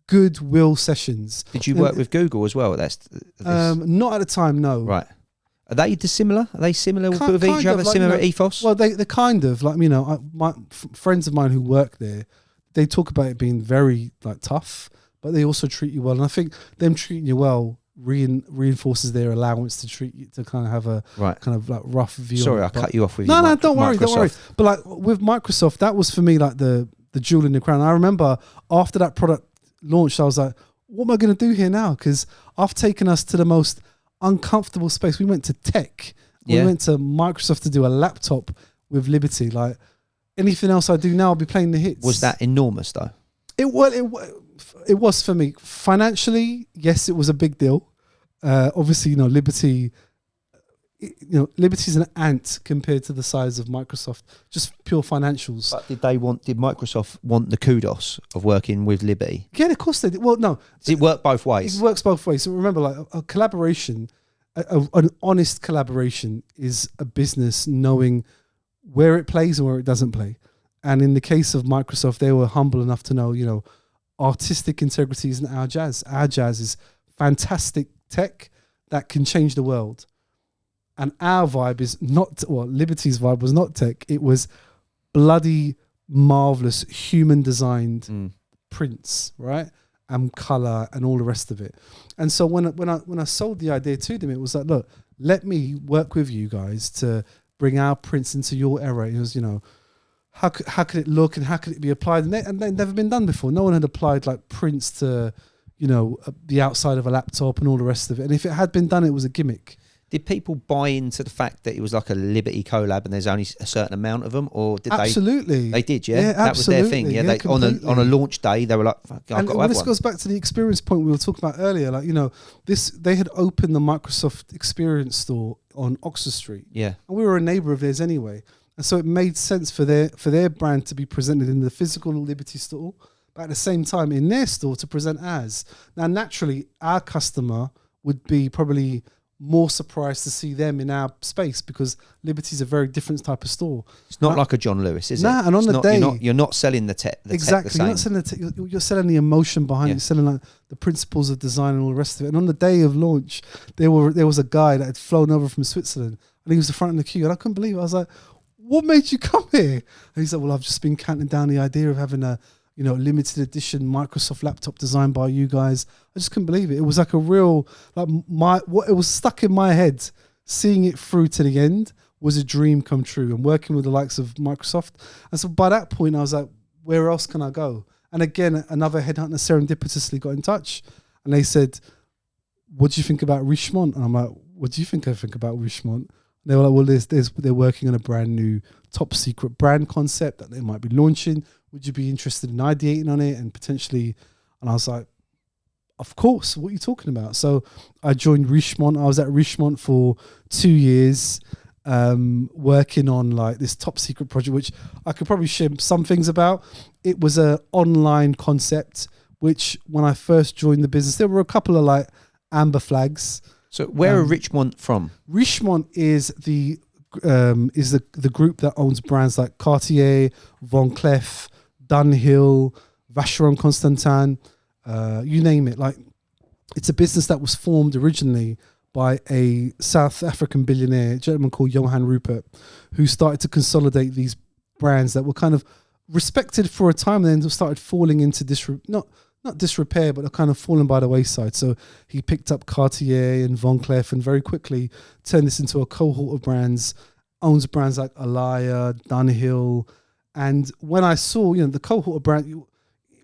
goodwill sessions. Did you work with Google as well? Not at the time, no. Right. Are they dissimilar? Are they similar with each other? Like, similar ethos? Well, they're kind of like, you know, my friends of mine who work there, they talk about it being very like tough, but they also treat you well. And I think them treating you well reinforces their allowance to treat you, to kind of have a kind of like rough view. Sorry, on I cut you off with no, don't worry. But like with Microsoft, that was for me like the jewel in the crown. I remember after that product launched, I was like, what am I going to do here now? Because I've taken us to the most uncomfortable space. We went to tech. We went to Microsoft to do a laptop with Liberty. Like anything else I do now, I'll be playing the hits. Was that enormous though? It was for me. Financially, yes, it was a big deal. Obviously, you know, Liberty's an ant compared to the size of Microsoft, just pure financials. But did Microsoft want the kudos of working with Liberty? Yeah, of course they did. Well, no. Does it work both ways? It works both ways. So remember, like a collaboration, an honest collaboration is a business knowing where it plays and where it doesn't play. And in the case of Microsoft, they were humble enough to know, you know, artistic integrity isn't our jazz. Our jazz is fantastic tech that can change the world. And our vibe is not, well, Liberty's vibe was not tech. It was bloody marvelous human designed prints, right? And color and all the rest of it. And so when I sold the idea to them, it was like, look, let me work with you guys to bring our prints into your era. It was, you know, how could it look and how could it be applied? And they'd never been done before. No one had applied like prints to, you know, the outside of a laptop and all the rest of it. And if it had been done, it was a gimmick. Did people buy into the fact that it was like a Liberty collab and there's only a certain amount of them, or did absolutely. They did, yeah. That was their thing, yeah. They, on a launch day, they were like, "Fuck, I've got to have this one." goes back to the experience point we were talking about earlier. Like, you know, they had opened the Microsoft Experience store on Oxford Street, yeah, and we were a neighbour of theirs anyway, and so it made sense for their brand to be presented in the physical Liberty store, but at the same time in their store to present as. Now, naturally, our customer would be probably more surprised to see them in our space because Liberty's a very different type of store. It's not like a John Lewis, is it? Nah, and on the day you're not selling the tech. Exactly, the you're not selling the tech. You're selling the emotion behind it. You're selling like the principles of design and all the rest of it. And on the day of launch, there was a guy that had flown over from Switzerland, and he was the front of the queue, and I couldn't believe it. I was like, "What made you come here?" And he's like, "Well, I've just been counting down the idea of having a, you know, limited edition Microsoft laptop designed by you guys." I just couldn't believe it. It was like a real, like what it was stuck in my head. Seeing it through to the end was a dream come true, and working with the likes of Microsoft. And so by that point, I was like, where else can I go? And again, another headhunter serendipitously got in touch, and they said, "What do you think about Richemont?" And I'm like, "What do you think I think about Richemont?" And they were like, "Well, they're working on a brand new top secret brand concept that they might be launching. Would you be interested in ideating on it and potentially?" And I was like, "Of course, what are you talking about?" So I joined Richemont. I was at Richemont for 2 years, working on like this top secret project, which I could probably share some things about. It was an online concept, which when I first joined the business, there were a couple of like amber flags. So where are Richemont from? Richemont is the group that owns brands like Cartier, Van Cleef, Dunhill, Vacheron Constantin, you name it. Like, it's a business that was formed originally by a South African billionaire, a gentleman called Johan Rupert, who started to consolidate these brands that were kind of respected for a time and then started falling into not disrepair, but are kind of fallen by the wayside. So he picked up Cartier and Van Cleef and very quickly turned this into a cohort of brands, owns brands like Alaya, Dunhill. And when I saw, you know, the cohort of brand,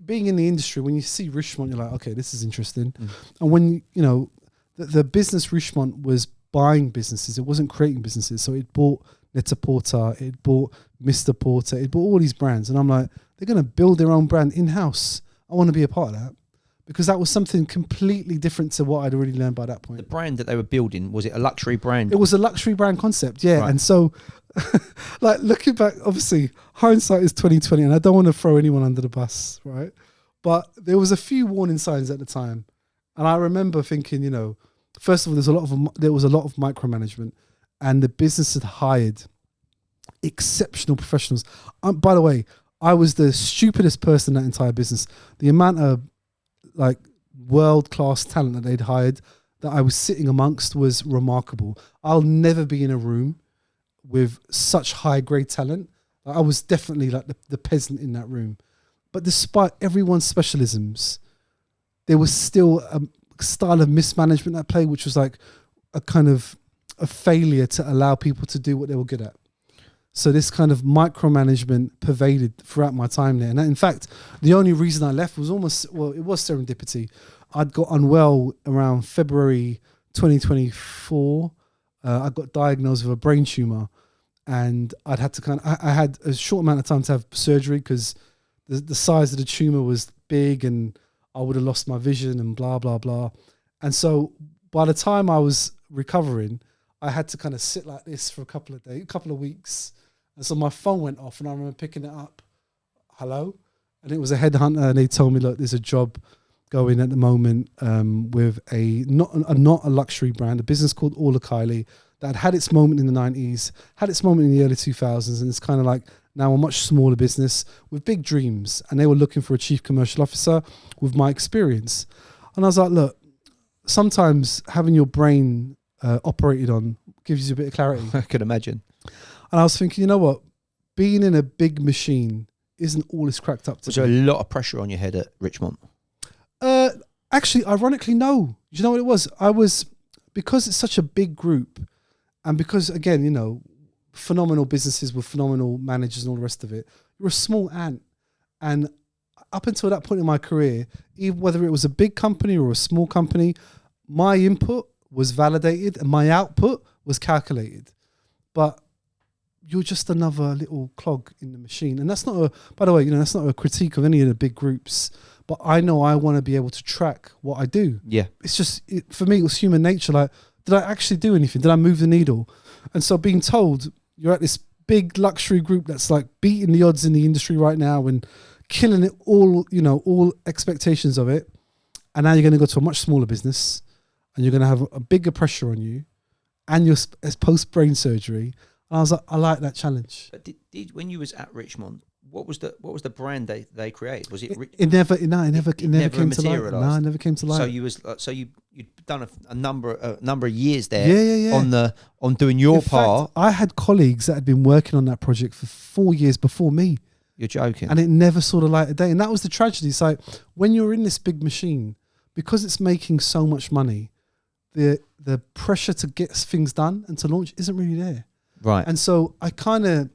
being in the industry, when you see Richemont, you're like, okay, this is interesting. And when, you know, the business Richemont was buying businesses, it wasn't creating businesses. So it bought Net-a-Porter, it bought Mr. Porter, it bought all these brands. And I'm like, they're going to build their own brand in-house. I want to be a part of that, because that was something completely different to what I'd already learned by that point. The brand that they were building, was it a luxury brand? It was a luxury brand concept, yeah. Right. And so, like, looking back, obviously, hindsight is 2020, and I don't want to throw anyone under the bus, right? But there was a few warning signs at the time, and I remember thinking, you know, first of all, there was a lot of micromanagement, and the business had hired exceptional professionals. By the way, I was the stupidest person in that entire business. The amount of like world-class talent that they'd hired that I was sitting amongst was remarkable. I'll never be in a room with such high-grade talent. I was definitely like the peasant in that room. But despite everyone's specialisms, there was still a style of mismanagement at play, which was like a kind of a failure to allow people to do what they were good at. So this kind of micromanagement pervaded throughout my time there. And in fact, the only reason I left was it was serendipity. I'd got unwell around February 2024. I got diagnosed with a brain tumor, and I had a short amount of time to have surgery because the size of the tumor was big and I would have lost my vision and blah, blah, blah. And so by the time I was recovering, I had to kind of sit like this for a couple of weeks. And so my phone went off, and I remember picking it up. Hello? And it was a headhunter, and they told me, look, there's a job going at the moment with not a luxury brand, a business called Orla Kylie that had its moment in the 90s, had its moment in the early 2000s, and it's kind of like now a much smaller business with big dreams. And they were looking for a chief commercial officer with my experience. And I was like, look, sometimes having your brain operated on gives you a bit of clarity. I could imagine. And I was thinking, you know what? Being in a big machine isn't all it's cracked up to Was there a lot of pressure on your head at Richemont? Actually, ironically, no. Do you know what it was? Because it's such a big group, and because, again, you know, phenomenal businesses with phenomenal managers and all the rest of it, you're a small ant. And up until that point in my career, even whether it was a big company or a small company, my input was validated and my output was calculated. But you're just another little clog in the machine. And that's not by the way, you know, that's not a critique of any of the big groups, but I know I want to be able to track what I do. Yeah. It's just, for me, it was human nature. Like, did I actually do anything? Did I move the needle? And so being told you're at this big luxury group that's like beating the odds in the industry right now and killing it all, you know, all expectations of it. And now you're going to go to a much smaller business and you're going to have a bigger pressure on you and you're post-brain surgery. And I was like, I like that challenge. But did when you was at Richemont, what was the brand they created? Was it? It never came to light. No, it never came to light. So you'd done a number of years there. Yeah. On doing your In part. fact, I had colleagues that had been working on that project for 4 years before me. You're joking. And it never saw the light of day. And that was the tragedy. It's like when you're in this big machine, because it's making so much money, the pressure to get things done and to launch isn't really there. Right. And so I kind of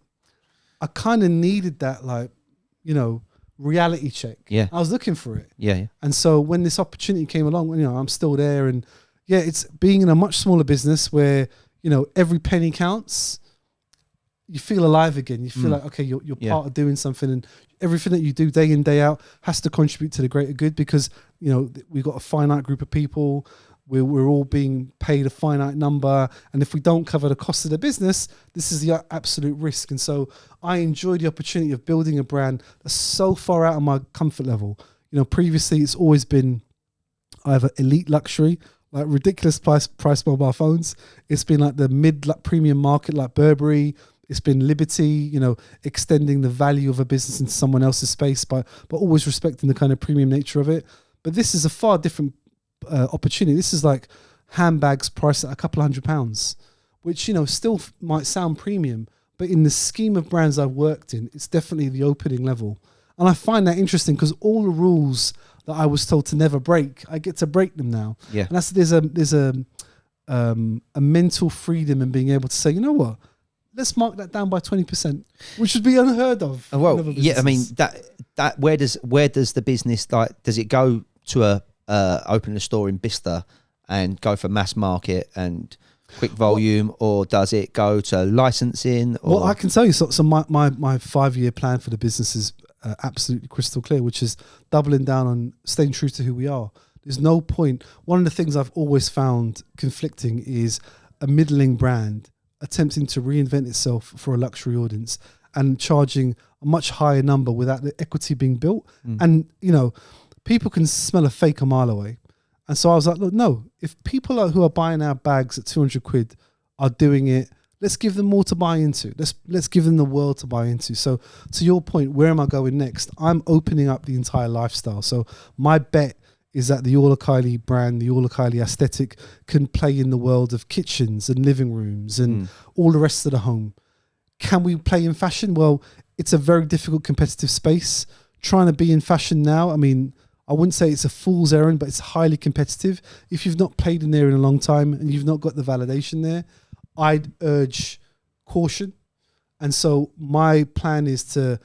needed that, like, you know, reality check. Yeah. I was looking for it. Yeah. And so when this opportunity came along, you know, I'm still there. And yeah, it's being in a much smaller business where, you know, every penny counts. You feel alive again. You feel like, okay, you're part of doing something, and everything that you do day in, day out has to contribute to the greater good because, you know, we've got a finite group of people. We're all being paid a finite number. And if we don't cover the cost of the business, this is the absolute risk. And so I enjoy the opportunity of building a brand that's so far out of my comfort level. You know, previously it's always been either elite luxury, like ridiculous price mobile phones. It's been like the mid premium market, like Burberry. It's been Liberty, you know, extending the value of a business into someone else's space, but always respecting the kind of premium nature of it. But this is a far different opportunity. This is like handbags priced at a couple £100, which, you know, still might sound premium, but in the scheme of brands I've worked in, it's definitely the opening level. And I find that interesting because all the rules that I was told to never break, I get to break them now. Yeah. And there's a mental freedom in being able to say, you know what? Let's mark that down by 20%, which would be unheard of. Well, yeah, I mean that where does the business, like, does it go to open a store in Bicester and go for mass market and quick volume, or does it go to licensing? Or? Well, I can tell you. So my 5-year plan for the business is absolutely crystal clear, which is doubling down on staying true to who we are. There's no point. One of the things I've always found conflicting is a middling brand attempting to reinvent itself for a luxury audience and charging a much higher number without the equity being built. And, you know, people can smell a fake a mile away. And so I was like, look, no, if people who are buying our bags at 200 quid are doing it, let's give them more to buy into. Let's give them the world to buy into. So to your point, where am I going next? I'm opening up the entire lifestyle. So my bet is that the Yola Kylie brand, the Yola Kylie aesthetic can play in the world of kitchens and living rooms and all the rest of the home. Can we play in fashion? Well, it's a very difficult competitive space. Trying to be in fashion now, I mean, I wouldn't say it's a fool's errand, but it's highly competitive. If you've not played in there in a long time and you've not got the validation there, I'd urge caution. And so my plan is to,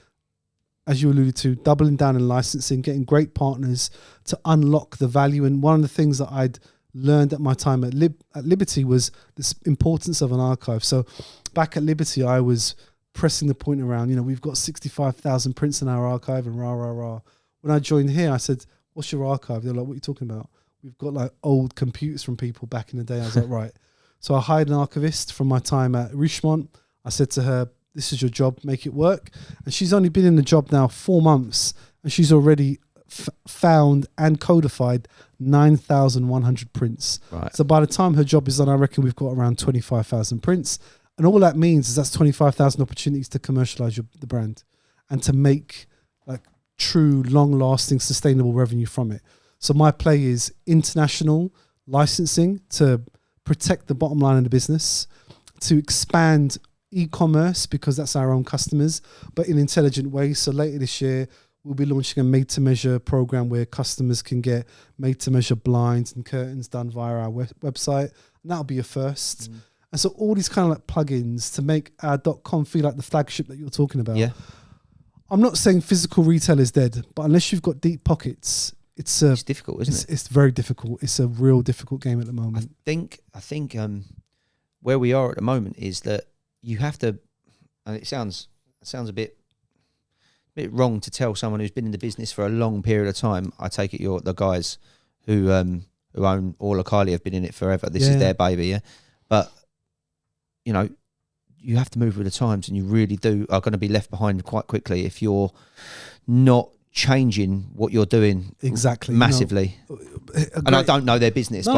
as you alluded to, doubling down in licensing, getting great partners to unlock the value. And one of the things that I'd learned at my time at Liberty was this importance of an archive. So back at Liberty, I was pressing the point around, you know, we've got 65,000 prints in our archive and rah, rah, rah. When I joined here, I said, what's your archive? They're like, what are you talking about? We've got like old computers from people back in the day. I was like, right. So I hired an archivist from my time at Richemont. I said to her, this is your job, make it work. And she's only been in the job now 4 months, and she's already found and codified 9,100 prints. Right. So by the time her job is done, I reckon we've got around 25,000 prints. And all that means is that's 25,000 opportunities to commercialize the brand and to make like true, long-lasting, sustainable revenue from it. So my play is international licensing to protect the bottom line of the business, to expand e-commerce because that's our own customers, but in intelligent ways. So later this year, we'll be launching a made-to-measure program where customers can get made-to-measure blinds and curtains done via our website, and that'll be a first. And so all these kind of like plugins to make our .com feel like the flagship that you're talking about. Yeah. I'm not saying physical retail is dead, but unless you've got deep pockets, it's difficult, isn't it? It's very difficult. It's a real difficult game at the moment. I think where we are at the moment is that you have to, and it sounds a bit wrong to tell someone who's been in the business for a long period of time. I take it the guys who own All of Kylie have been in it forever. This is their baby, yeah. But you know, you have to move with the times, and you really are going to be left behind quite quickly if you're not changing what you're doing exactly massively. And I don't know their business, but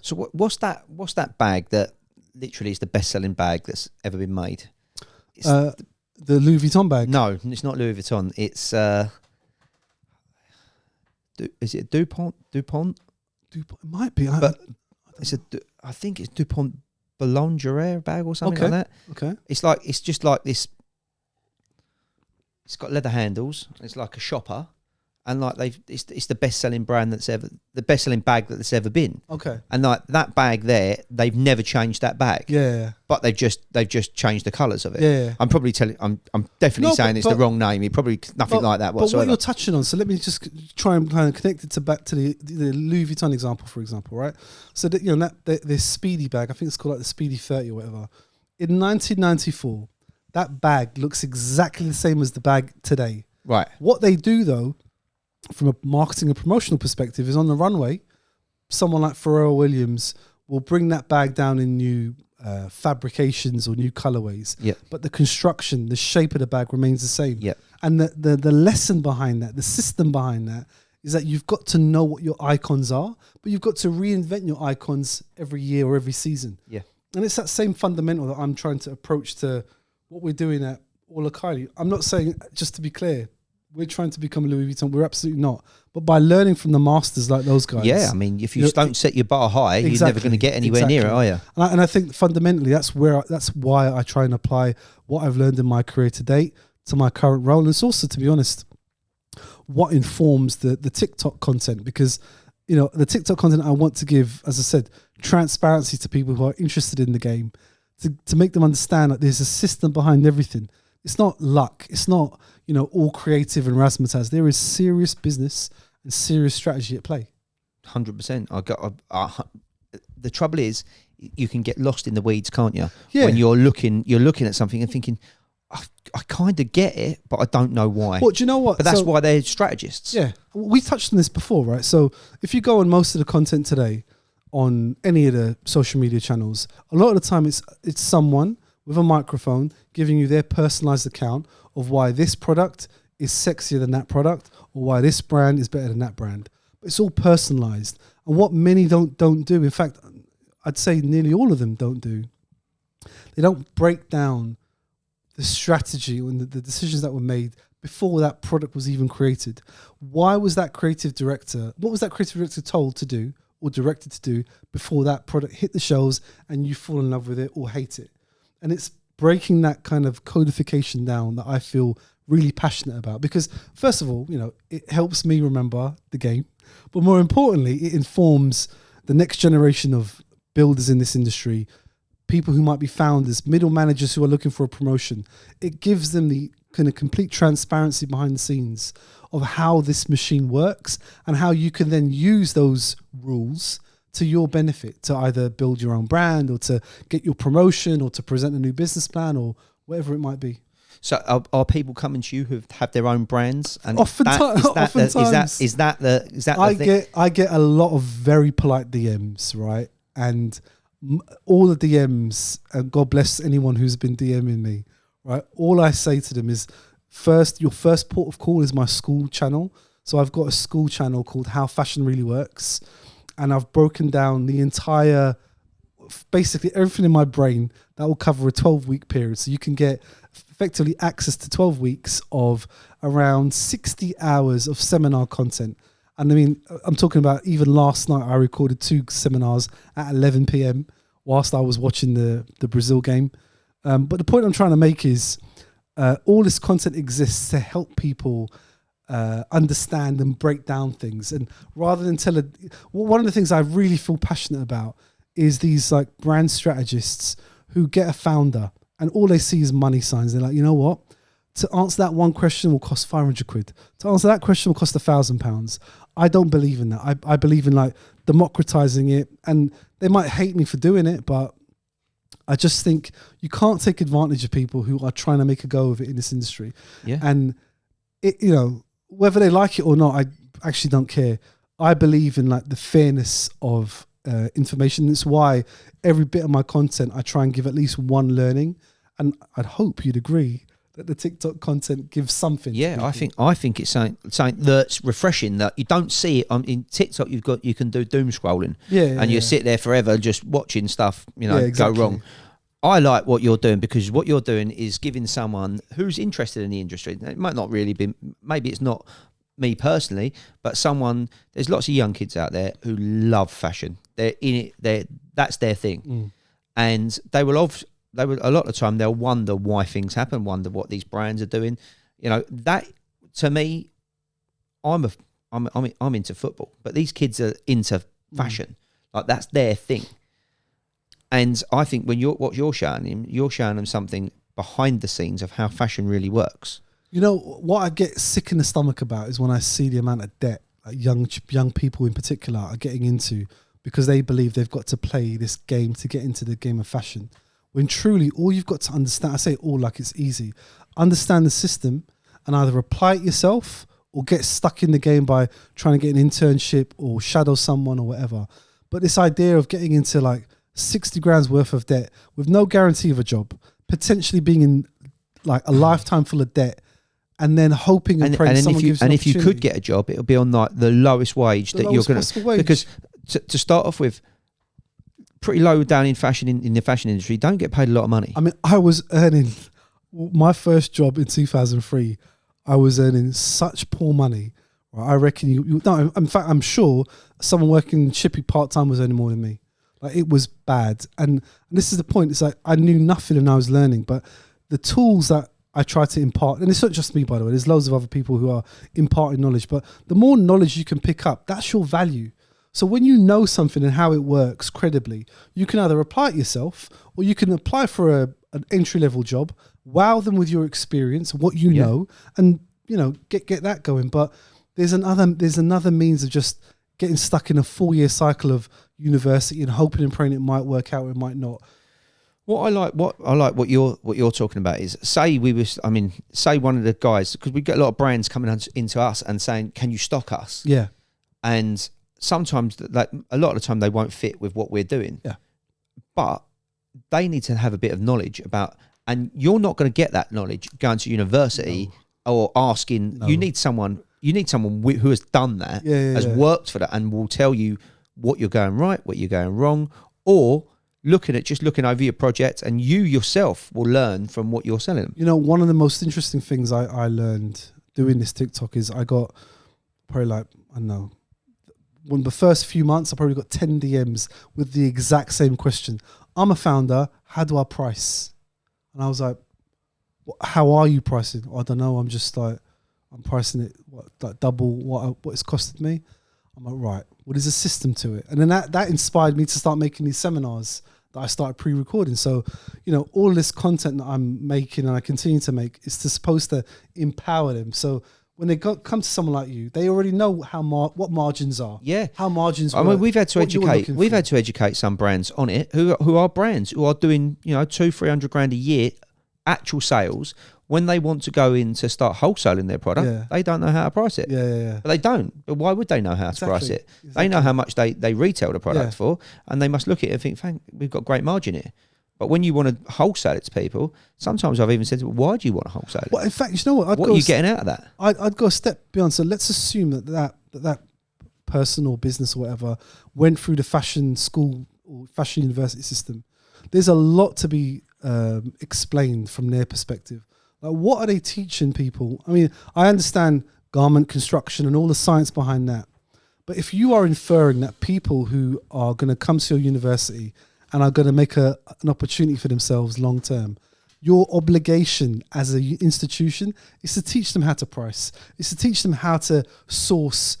So what's that bag that literally is the best-selling bag that's ever been made? The Louis Vuitton bag? No, it's not Louis Vuitton. It's is it Dupont? Dupont? It might be. I think it's Dupont Boulangerie bag or something like that. Okay. It's just like this. It's got leather handles. It's like a shopper, and like it's the best selling brand the best selling bag that's ever been. Okay. And like that bag there, they've never changed that bag. Yeah. But they've just changed the colours of it. Yeah. I'm probably I'm definitely saying it's the wrong name. It probably nothing like that whatsoever. But what you're touching on, so let me just try and kind of connect it back to the Louis Vuitton example, for example, right? So that this Speedy bag, I think it's called like the Speedy 30 or whatever. In 1994, that bag looks exactly the same as the bag today. Right. What they do though, from a marketing and promotional perspective, is on the runway, someone like Pharrell Williams will bring that bag down in new fabrications or new colorways. Yeah. But the construction, the shape of the bag remains the same. Yeah. And the lesson behind that, the system behind that, is that you've got to know what your icons are, but you've got to reinvent your icons every year or every season. Yeah. And it's that same fundamental that I'm trying to approach to what we're doing at All of Kylie. I'm not saying, just to be clear, we're trying to become Louis Vuitton. We're absolutely not. But by learning from the masters like those guys. Yeah, I mean, if you don't set your bar high, you're never going to get anywhere near it, are you? And I think fundamentally that's why I try and apply what I've learned in my career to date to my current role. And it's also, to be honest, what informs the TikTok content, because the TikTok content I want to give, as I said, transparency to people who are interested in the game, to make them understand that there's a system behind everything. It's not luck. It's not, all creative and razzmatazz. There is serious business and serious strategy at play. 100%. The trouble is, you can get lost in the weeds, can't you? Yeah. When you're looking at something and thinking, I kind of get it, but I don't know why. Well, do you know what? But that's why they're strategists. Yeah, we touched on this before, right? So if you go on most of the content today on any of the social media channels, a lot of the time it's someone with a microphone giving you their personalized account of why this product is sexier than that product, or why this brand is better than that brand. But it's all personalized. And what many don't do, in fact, I'd say nearly all of them don't do, they don't break down the strategy and the decisions that were made before that product was even created. Why was that creative director, what was that creative director told to do or directed to do before that product hit the shelves and you fall in love with it or hate it? And it's breaking that kind of codification down that I feel really passionate about, because first of all, you know, it helps me remember the game, but more importantly, it informs the next generation of builders in this industry, people who might be founders, middle managers who are looking for a promotion. It gives them the kind of complete transparency behind the scenes of how this machine works and how you can then use those rules to your benefit, to either build your own brand or to get your promotion or to present a new business plan or whatever it might be. So are people coming to you who have their own brands? And Oftentimes, I get a lot of very polite DMs, right? And all the DMs, and God bless anyone who's been DMing me, right? All I say to them is, your first port of call is my school channel. So I've got a school channel called How Fashion Really Works, and I've broken down the entire, basically everything in my brain that will cover a 12-week period. So you can get effectively access to 12 weeks of around 60 hours of seminar content. And I mean, I'm talking about even last night, I recorded 2 seminars at 11 p.m. whilst I was watching the Brazil game. But the point I'm trying to make is all this content exists to help people understand and break down things. And rather than one of the things I really feel passionate about is these like brand strategists who get a founder and all they see is money signs. They're like, you know what? To answer that one question will cost 500 quid. To answer that question will cost £1,000. I don't believe in that. I believe in like democratizing it, and they might hate me for doing it, but I just think you can't take advantage of people who are trying to make a go of it in this industry. Yeah. And it, you know, whether they like it or not, I actually don't care. I believe in like the fairness of information. That's why every bit of my content, I try and give at least one learning. And I'd hope you'd agree that the TikTok content gives something. Yeah, I think it's something that's refreshing that you don't see it on in TikTok. You can do doom scrolling, and you sit there forever just watching stuff, go wrong. I like what you're doing, because what you're doing is giving someone who's interested in the industry. It might not really be, maybe it's not me personally, but there's lots of young kids out there who love fashion. They're in it. That's their thing, and they will a lot of the time they'll wonder why things happen, wonder what these brands are doing. That to me, I'm into football, but these kids are into fashion. Like that's their thing. And I think what you're showing them something behind the scenes of how fashion really works. You know what I get sick in the stomach about is when I see the amount of debt like young people in particular are getting into because they believe they've got to play this game to get into the game of fashion. When truly all you've got to understand, I say all like it's easy, understand the system and either apply it yourself or get stuck in the game by trying to get an internship or shadow someone or whatever. But this idea of getting into like 60 grand's worth of debt with no guarantee of a job, potentially being in like a lifetime full of debt, and then hoping and praying someone gives you an opportunity. If you could get a job, it'll be on like the lowest wage that you're going to, because to start off with, pretty low down in fashion in the fashion industry, don't get paid a lot of money. I mean, I was earning my first job in 2003. I was earning such poor money. Right? I reckon no. In fact, I'm sure someone working in shipping part time was earning more than me. Like it was bad. And this is the point. It's like I knew nothing and I was learning, but the tools that I try to impart, and it's not just me, by the way. There's loads of other people who are imparting knowledge. But the more knowledge you can pick up, that's your value. So when you know something and how it works credibly, you can either apply it yourself or you can apply for an entry-level job, wow them with your experience, what you know, and get that going. But there's another means of just getting stuck in a 4-year cycle of university and hoping and praying it might work out or it might not. What you're talking about is, say one of the guys, because we get a lot of brands coming into us and saying, can you stock us? Yeah. And sometimes, like a lot of the time, they won't fit with what we're doing. Yeah. But they need to have a bit of knowledge about, and you're not going to get that knowledge going to university or asking. No. You need someone who has done that, has worked for that, and will tell you what you're going right, what you're going wrong, or looking over your project, and you yourself will learn from what you're selling them. You know, one of the most interesting things I learned doing this TikTok is I got probably like, I don't know, one of the first few months, I probably got 10 DMs with the exact same question. I'm a founder. How do I price? And I was like, how are you pricing? I don't know. I'm just like, I'm pricing it like double what it's costed me. I'm like, right, what is the system to it? And then that inspired me to start making these seminars that I started pre-recording. So, you know, all this content that I'm making and I continue to make is supposed to empower them. So when they come to someone like you, they already know what margins are. Yeah, how margins. I mean, we've had to educate some brands on it who are brands who are doing, you know, 200-300 grand a year actual sales. When they want to go in to start wholesaling their product, they don't know how to price it. But they don't. But why would they know how to price it? Exactly. They know how much they retail the product for, and they must look at it and think, we've got great margin here. But when you want to wholesale it to people, sometimes I've even said to them, why do you want to wholesale it? Well, in fact, you know what? What are you getting out of that? I'd go a step beyond. So let's assume that person or business or whatever went through the fashion school or fashion university system. There's a lot to be explained from their perspective. Like, what are they teaching people? I mean, I understand garment construction and all the science behind that. But if you are inferring that people who are going to come to your university and are going to make an opportunity for themselves long term, your obligation as an institution is to teach them how to price. It's to teach them how to source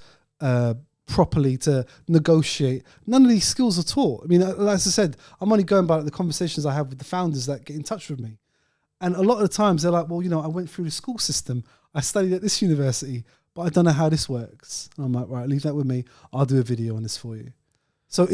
properly, to negotiate. None of these skills are taught. I mean, as I said, I'm only going by the conversations I have with the founders that get in touch with me. And a lot of the times they're like, well, you know, I went through the school system. I studied at this university, but I don't know how this works. And I'm like, right, leave that with me. I'll do a video on this for you. So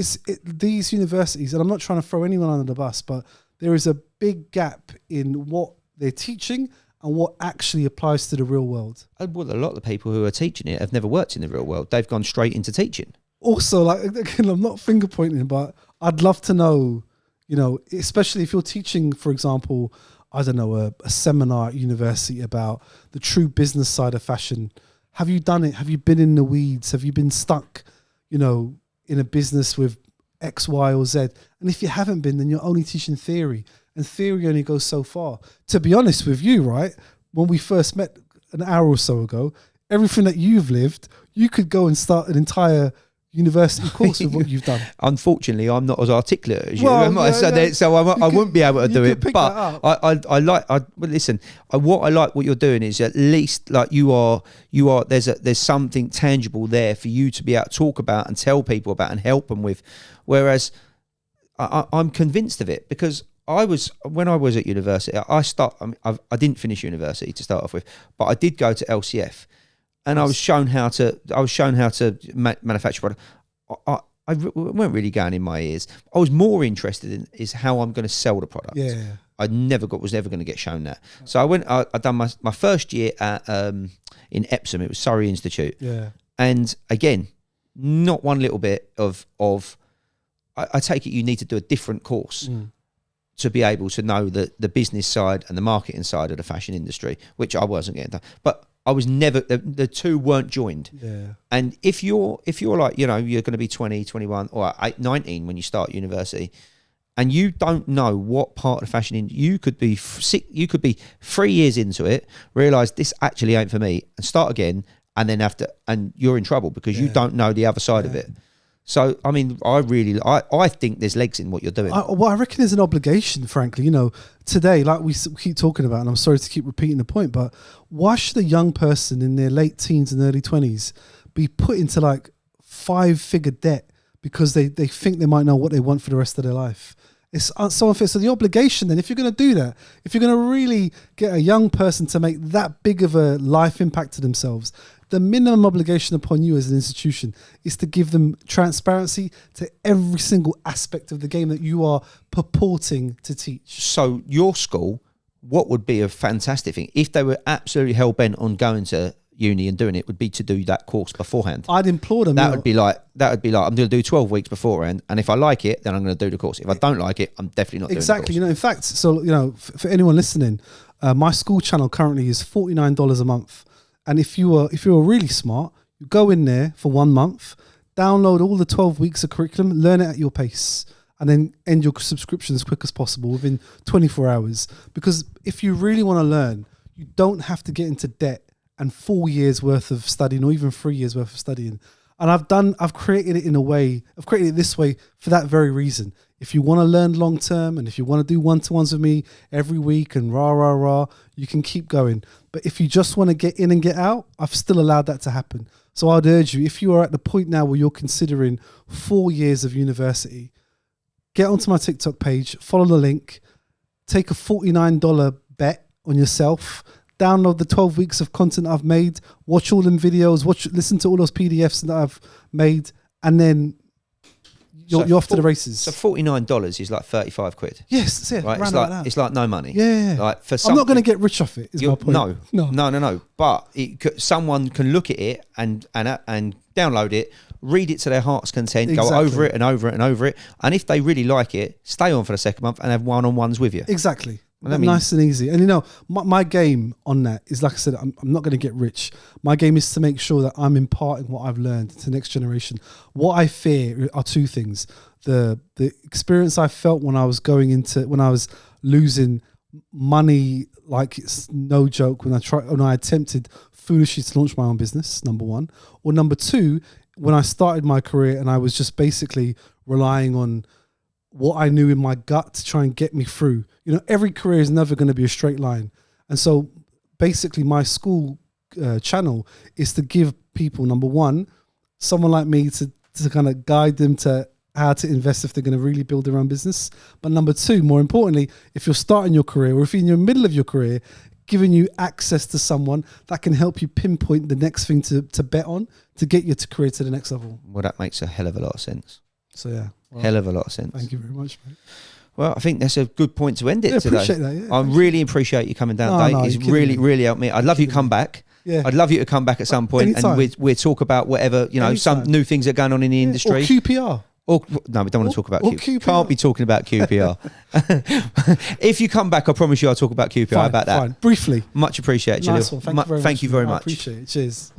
these universities, and I'm not trying to throw anyone under the bus, but there is a big gap in what they're teaching and what actually applies to the real world. Well, a lot of the people who are teaching it have never worked in the real world. They've gone straight into teaching. Also, like, again, I'm not finger pointing, but I'd love to know, you know, especially if you're teaching, for example, I don't know, a seminar at university about the true business side of fashion. Have you done it? Have you been in the weeds? Have you been stuck, you know, in a business with X, Y, or Z? And if you haven't been, then you're only teaching theory. And theory only goes so far. To be honest with you, right, when we first met an hour or so ago, everything that you've lived, you could go and start an entire university course with what you've done. Unfortunately, I'm not as articulate as you. Well, so I wouldn't be able to do it. But what I like what you're doing is at least like you are. There's something tangible there for you to be able to talk about and tell people about and help them with. Whereas I'm convinced of it because when I was at university, I didn't finish university to start off with, but I did go to LCF. And I was shown how to manufacture product. I weren't really going in my ears. I was more interested in is how I'm going to sell the product. Yeah. I was never going to get shown that. So I done my first year at in Epsom. It was Surrey Institute. Yeah. And again, not one little bit of. I take it you need to do a different course to be able to know the business side and the marketing side of the fashion industry, which I wasn't getting done. But I was never, the two weren't joined. Yeah. And if you're like, you know, you're going to be 20, 21 or 19 when you start university and you don't know what part of fashion you could be 3 years into it, realize this actually ain't for me and start again. And then and you're in trouble because you don't know the other side of it. So, I mean, I think there's legs in what you're doing. I reckon there's an obligation, frankly. You know, today, like we keep talking about, and I'm sorry to keep repeating the point, but why should a young person in their late teens and early 20s be put into like 5-figure debt because they think they might know what they want for the rest of their life? It's so unfair. So the obligation then, if you're going to do that, if you're going to really get a young person to make that big of a life impact to themselves, the minimum obligation upon you as an institution is to give them transparency to every single aspect of the game that you are purporting to teach. So your school, what would be a fantastic thing if they were absolutely hell bent on going to uni and doing it, would be to do that course beforehand. I'd implore them. That would be like I'm going to do 12 weeks beforehand, and if I like it, then I'm going to do the course. If I don't like it, I'm definitely not doing the course. You know, in fact, so you know, for anyone listening, my school channel currently is $49 a month, and if you are really smart, you go in there for 1 month, download all the 12 weeks of curriculum, learn it at your pace, and then end your subscription as quick as possible within 24 hours. Because if you really want to learn, you don't have to get into debt and 4 years worth of studying, or even 3 years worth of studying. And I've created it this way for that very reason. If you want to learn long term, and if you want to do one-to-ones with me every week and you can keep going. But if you just want to get in and get out, I've still allowed that to happen. So I'd urge you, if you are at the point now where you're considering 4 years of university, get onto my TikTok page, follow the link, take a $49 bet on yourself, download the 12 weeks of content I've made, watch all them videos, listen to all those PDFs that I've made, and then you're off to the races. So $49 is like 35 quid. Yes, yeah, right? It's like no money. Yeah. Like I'm not going to get rich off it, is my point. No. But someone can look at it and download it, read it to their heart's content, go over it and over it and over it. And if they really like it, stay on for the second month and have one-on-ones with you. Exactly. Nice and easy. And you know, my game on that is, like I said, I'm not going to get rich. My game is to make sure that I'm imparting what I've learned to the next generation. What I fear are two things. The experience I felt when I was losing money, like it's no joke, when I attempted foolishly to launch my own business, number one. Or number two, when I started my career and I was just basically relying on what I knew in my gut to try and get me through. You know, every career is never going to be a straight line. And so basically my school channel is to give people, number one, someone like me to kind of guide them to how to invest if they're going to really build their own business. But number two, more importantly, if you're starting your career or if you're in the middle of your career, giving you access to someone that can help you pinpoint the next thing to bet on to get your career to the next level. Well, that makes a hell of a lot of sense. So yeah. Well, hell of a lot of sense. Thank you very much, mate. Well, I think that's a good point to end it today. Appreciate that, yeah. I really appreciate you coming down today. It's really helped me. I'd love you to come back. Yeah. I'd love you to come back at some point. Anytime. And we'll talk about whatever, you know, some new things that are going on in the industry. Or QPR. No, we don't want to talk about QPR. Can't be talking about QPR. If you come back, I promise you I'll talk about QPR. How about that? Fine. Briefly. Much appreciated, Jalil. Nice one. Thank you very much. Thank you very much. I appreciate it. Cheers.